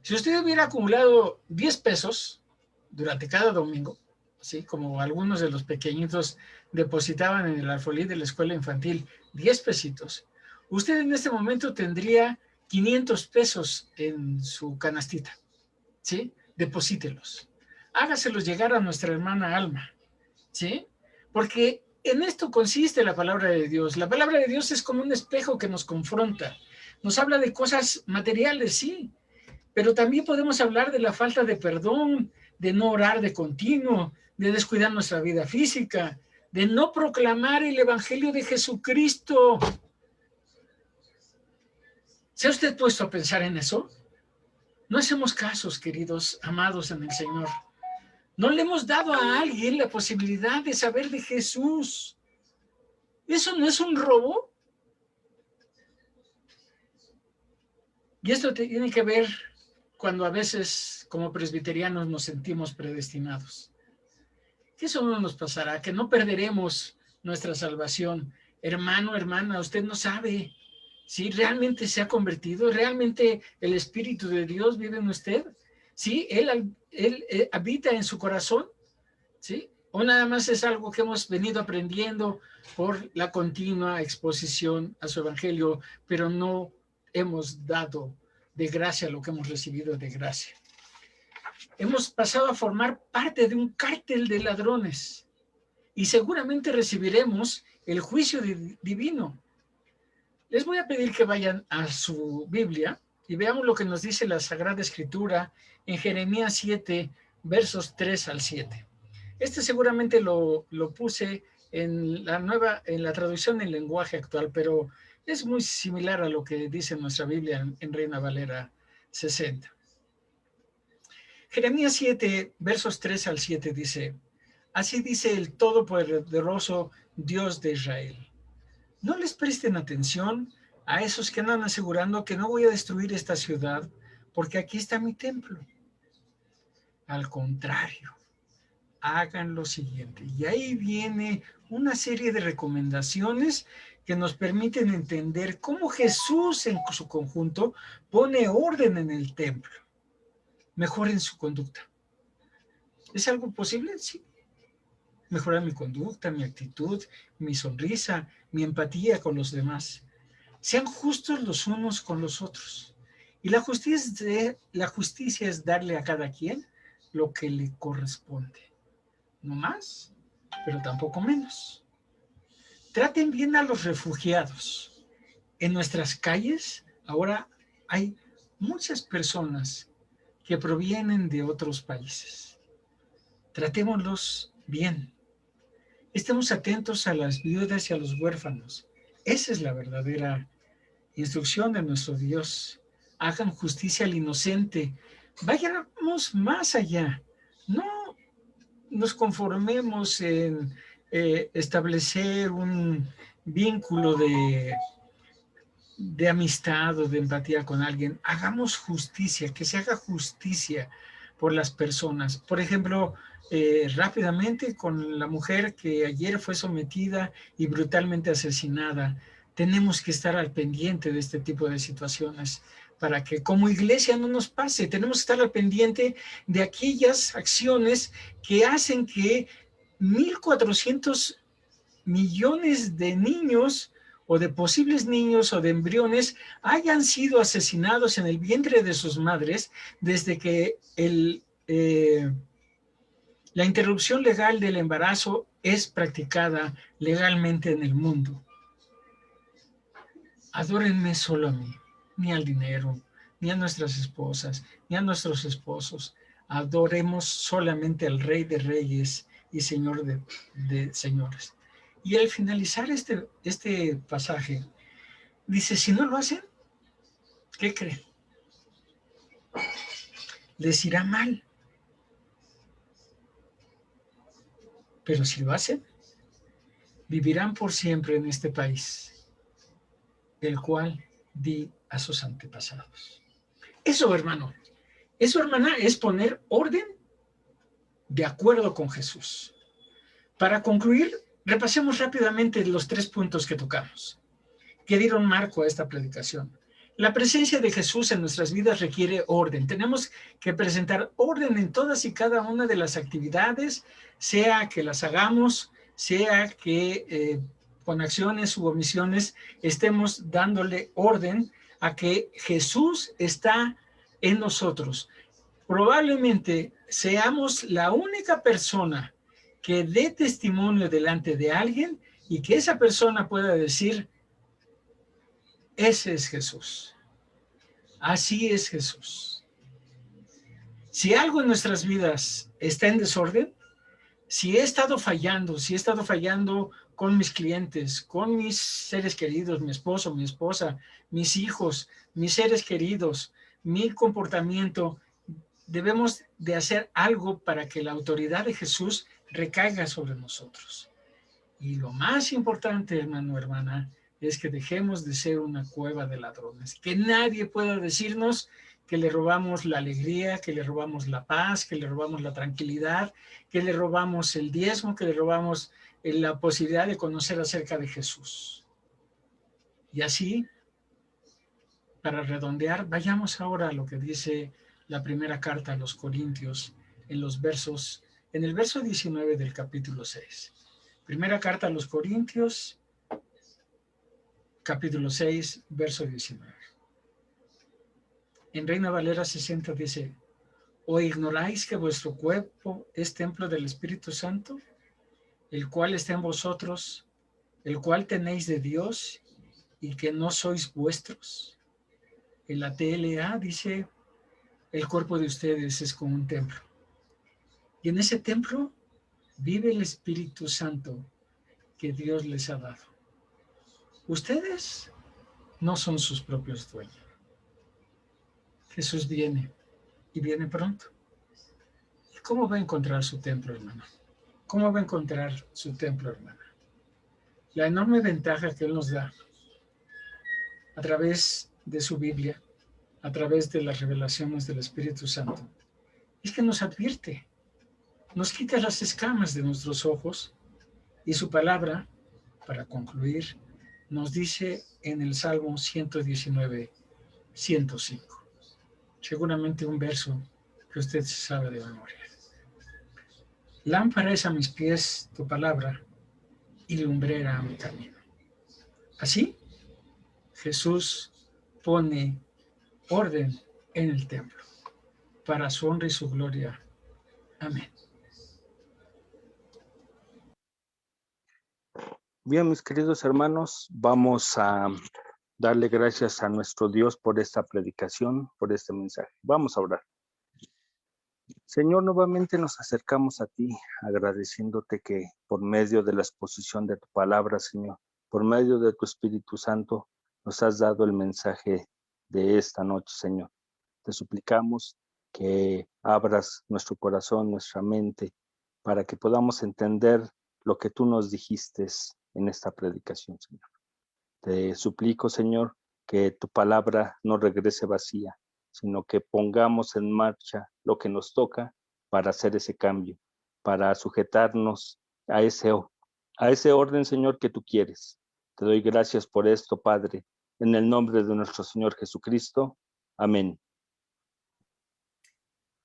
Si usted hubiera acumulado 10 pesos durante cada domingo, ¿sí? Como algunos de los pequeñitos depositaban en el alfolí de la escuela infantil, 10 pesitos, usted en este momento tendría 500 pesos en su canastita, ¿sí? Deposítelos. Hágaselos llegar a nuestra hermana Alma, ¿sí? Porque en esto consiste la palabra de Dios. La palabra de Dios es como un espejo que nos confronta. Nos habla de cosas materiales, sí, pero también podemos hablar de la falta de perdón, de no orar de continuo, de descuidar nuestra vida física, de no proclamar el evangelio de Jesucristo. ¿Se ha usted puesto a pensar en eso? No hacemos casos, queridos, amados en el Señor. No le hemos dado a alguien la posibilidad de saber de Jesús. ¿Eso no es un robo? Y esto tiene que ver cuando a veces como presbiterianos nos sentimos predestinados. Que eso no nos pasará, que no perderemos nuestra salvación. Hermano, hermana, usted no sabe si realmente se ha convertido, realmente el Espíritu de Dios vive en usted. ¿Sí? Él habita en su corazón, ¿sí? O nada más es algo que hemos venido aprendiendo por la continua exposición a su evangelio, pero no hemos dado de gracia lo que hemos recibido de gracia. Hemos pasado a formar parte de un cártel de ladrones y seguramente recibiremos el juicio divino. Les voy a pedir que vayan a su Biblia y veamos lo que nos dice la Sagrada Escritura en Jeremías 7, versos 3 al 7. Este seguramente lo puse en la traducción en lenguaje actual, pero es muy similar a lo que dice nuestra Biblia en Reina Valera 60. Jeremías 7, versos 3 al 7 dice, así dice el Todopoderoso Dios de Israel. No les presten atención a esos que andan asegurando que no voy a destruir esta ciudad porque aquí está mi templo. Al contrario, hagan lo siguiente. Y ahí viene una serie de recomendaciones que nos permiten entender cómo Jesús en su conjunto pone orden en el templo. mejoren su conducta. ¿Es algo posible? Sí. Mejorar mi conducta, mi actitud, mi sonrisa, mi empatía con los demás. Sean justos los unos con los otros. Y la justicia es darle a cada quien lo que le corresponde. No más, pero tampoco menos. Traten bien a los refugiados. En nuestras calles ahora hay muchas personas que provienen de otros países. Tratémoslos bien. Estemos atentos a las viudas y a los huérfanos. Esa es la verdadera instrucción de nuestro Dios. Hagan justicia al inocente. Vayamos más allá. No nos conformemos en establecer un vínculo de amistad o de empatía con alguien. Hagamos justicia, que se haga justicia por las personas. Por ejemplo, rápidamente con la mujer que ayer fue sometida y brutalmente asesinada. Tenemos que estar al pendiente de este tipo de situaciones para que como iglesia no nos pase. Tenemos que estar al pendiente de aquellas acciones que hacen que 1.400 millones de niños o de posibles niños o de embriones hayan sido asesinados en el vientre de sus madres desde que la interrupción legal del embarazo es practicada legalmente en el mundo. Adórenme solo a mí, ni al dinero, ni a nuestras esposas, ni a nuestros esposos. Adoremos solamente al Rey de Reyes y Señor de Señores. Y al finalizar este pasaje, dice, si no lo hacen, ¿qué creen? Les irá mal. Pero si lo hacen, vivirán por siempre en este país, el cual di a sus antepasados. Eso, hermano, eso, hermana, es poner orden de acuerdo con Jesús. Para concluir, repasemos rápidamente los 3 puntos que tocamos, que dieron marco a esta predicación. La presencia de Jesús en nuestras vidas requiere orden. Tenemos que presentar orden en todas y cada una de las actividades, sea que las hagamos, sea que con acciones u omisiones estemos dándole orden a que Jesús está en nosotros. Probablemente seamos la única persona que dé testimonio delante de alguien y que esa persona pueda decir, ese es Jesús. Así es Jesús. Si algo en nuestras vidas está en desorden, si he estado fallando con mis clientes, con mis seres queridos, mi esposo, mi esposa, mis hijos, mis seres queridos, mi comportamiento, debemos de hacer algo para que la autoridad de Jesús recaiga sobre nosotros. Y lo más importante, hermano, hermana, es que dejemos de ser una cueva de ladrones. Que nadie pueda decirnos que le robamos la alegría, que le robamos la paz, que le robamos la tranquilidad, que le robamos el diezmo, que le robamos la posibilidad de conocer acerca de Jesús. Y así, para redondear, vayamos ahora a lo que dice la primera carta a los Corintios en el verso 19 del capítulo 6. Primera carta a los Corintios, capítulo 6, verso 19. En Reina Valera 60 dice, ¿o ignoráis que vuestro cuerpo es templo del Espíritu Santo, el cual está en vosotros, el cual tenéis de Dios y que no sois vuestros? En la TLA dice, el cuerpo de ustedes es como un templo. Y en ese templo vive el Espíritu Santo que Dios les ha dado. Ustedes no son sus propios dueños. Jesús viene y viene pronto. ¿Y cómo va a encontrar su templo, hermano? ¿Cómo va a encontrar su templo, hermana? La enorme ventaja que Él nos da a través de su Biblia, a través de las revelaciones del Espíritu Santo, es que nos advierte, nos quita las escamas de nuestros ojos y su palabra, para concluir, nos dice en el Salmo 119, 105. Seguramente un verso que usted se sabe de memoria. Lámpara es a mis pies tu palabra y lumbrera a mi camino. Así, Jesús pone orden en el templo para su honra y su gloria. Amén. Bien, mis queridos hermanos, vamos a darle gracias a nuestro Dios por esta predicación, por este mensaje. Vamos a orar. Señor, nuevamente nos acercamos a ti, agradeciéndote que por medio de la exposición de tu palabra, Señor, por medio de tu Espíritu Santo, nos has dado el mensaje de esta noche, Señor. Te suplicamos que abras nuestro corazón, nuestra mente, para que podamos entender lo que tú nos dijiste en esta predicación, Señor. Te suplico, Señor, que tu palabra no regrese vacía, sino que pongamos en marcha lo que nos toca para hacer ese cambio, para sujetarnos a ese orden, Señor, que tú quieres. Te doy gracias por esto, Padre, en el nombre de nuestro Señor Jesucristo. Amén.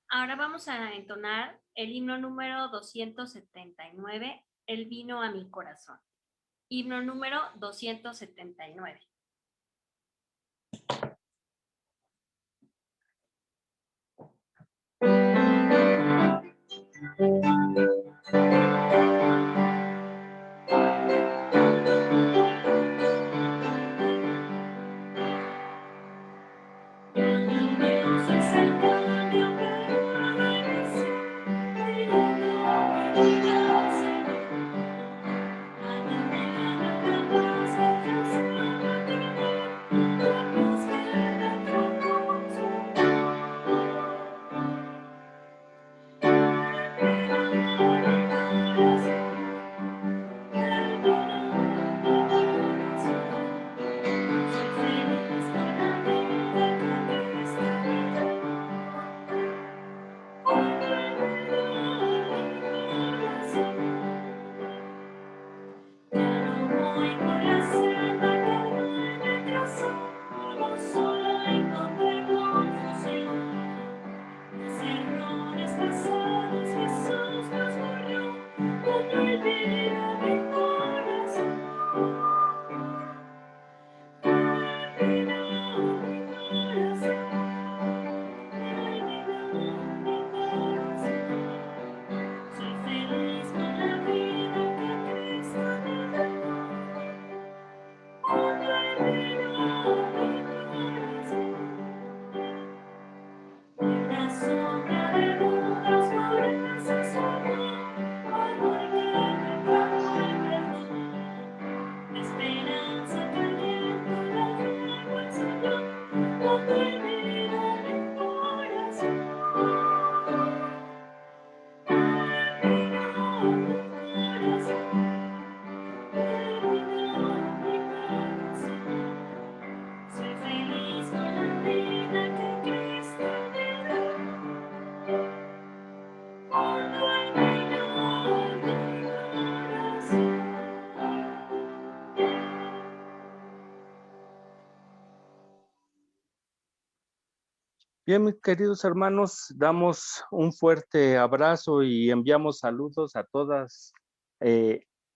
Ahora vamos a entonar el himno número 279, El vino a mi corazón. Himno número 279. Bien, mis queridos hermanos, damos un fuerte abrazo y enviamos saludos a todas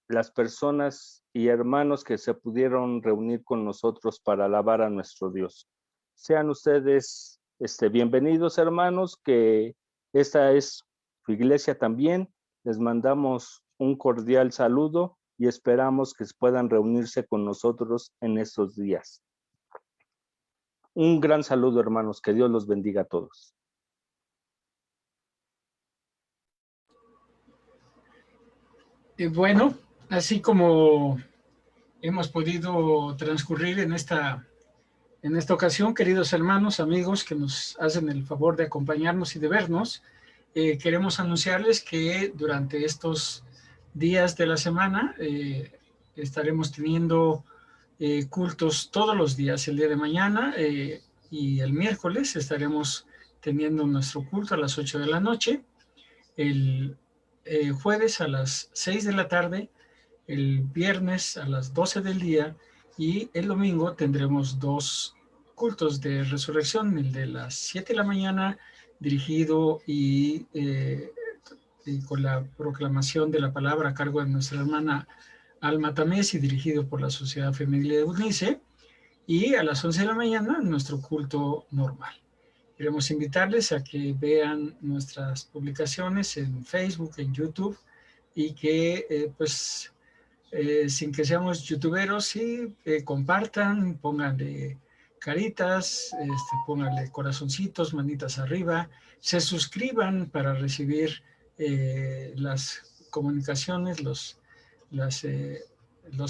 las personas y hermanos que se pudieron reunir con nosotros para alabar a nuestro Dios. Sean ustedes bienvenidos, hermanos, que esta es su iglesia también. Les mandamos un cordial saludo y esperamos que puedan reunirse con nosotros en estos días. Un gran saludo, hermanos. Que Dios los bendiga a todos. Bueno, así como hemos podido transcurrir en esta ocasión, queridos hermanos, amigos que nos hacen el favor de acompañarnos y de vernos, queremos anunciarles que durante estos días de la semana estaremos teniendo cultos todos los días. El día de mañana y el miércoles estaremos teniendo nuestro culto a las 8 de la noche, el jueves a las 6 de la tarde, el viernes a las 12 del día y el domingo tendremos dos cultos de resurrección, el de las 7 de la mañana dirigido y con la proclamación de la palabra a cargo de nuestra hermana Alma Tamés y dirigido por la Sociedad Femenil de UNICE, y a las 11 de la mañana nuestro culto normal. Queremos invitarles a que vean nuestras publicaciones en Facebook, en YouTube, y que sin que seamos youtuberos, sí, compartan, pónganle caritas, pónganle corazoncitos, manitas arriba, se suscriban para recibir las comunicaciones, los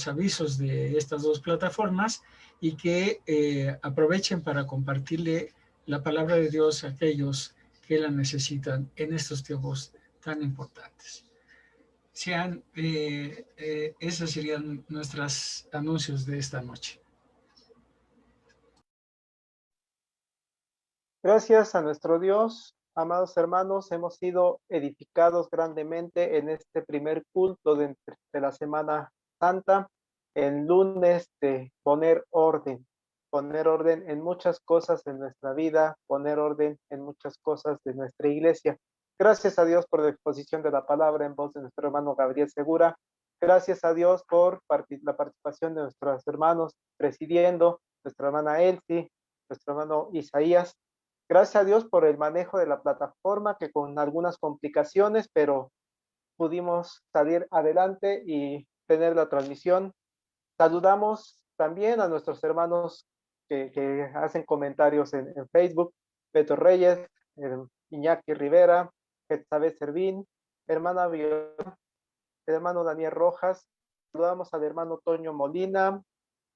avisos de estas dos plataformas, y que aprovechen para compartirle la palabra de Dios a aquellos que la necesitan en estos tiempos tan importantes. Esos serían nuestros anuncios de esta noche. Gracias a nuestro Dios, amados hermanos, hemos sido edificados grandemente en este primer culto de la Semana Santa, el lunes de poner orden en muchas cosas de nuestra vida, poner orden en muchas cosas de nuestra iglesia. Gracias a Dios por la exposición de la palabra en voz de nuestro hermano Gabriel Segura. Gracias a Dios por la participación de nuestros hermanos presidiendo, nuestra hermana Elsie, nuestro hermano Isaías. Gracias a Dios por el manejo de la plataforma, que con algunas complicaciones, pero pudimos salir adelante y tener la transmisión. Saludamos también a nuestros hermanos que hacen comentarios en Facebook: Beto Reyes, Iñaki Rivera, Quetzabel Servín, hermana Viola, el hermano Daniel Rojas. Saludamos al hermano Toño Molina,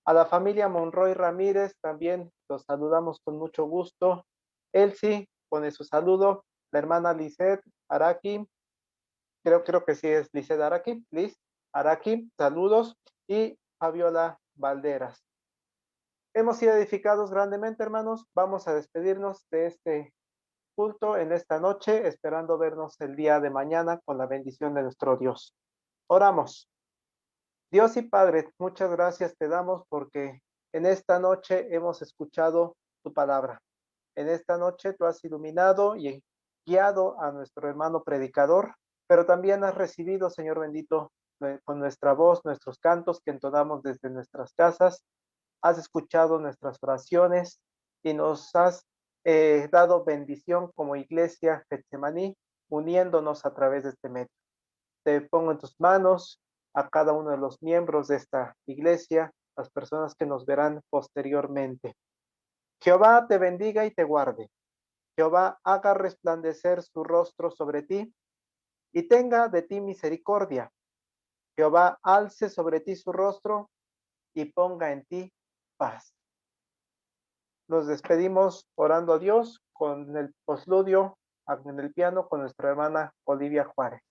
a la familia Monroy Ramírez, también los saludamos con mucho gusto. Elsie pone su saludo, la hermana Lizeth Araki, creo que sí es Lizeth Araki, Liz Araki, saludos, y Fabiola Valderas. Hemos sido edificados grandemente, hermanos. Vamos a despedirnos de este culto en esta noche, esperando vernos el día de mañana con la bendición de nuestro Dios. Oramos. Dios y Padre, muchas gracias te damos porque en esta noche hemos escuchado tu palabra. En esta noche tú has iluminado y guiado a nuestro hermano predicador, pero también has recibido, Señor bendito, con nuestra voz, nuestros cantos que entonamos desde nuestras casas. Has escuchado nuestras oraciones y nos has dado bendición como iglesia Getsemaní, uniéndonos a través de este medio. Te pongo en tus manos a cada uno de los miembros de esta iglesia, las personas que nos verán posteriormente. Jehová te bendiga y te guarde. Jehová haga resplandecer su rostro sobre ti y tenga de ti misericordia. Jehová alce sobre ti su rostro y ponga en ti paz. Nos despedimos orando a Dios con el postludio en el piano con nuestra hermana Olivia Juárez.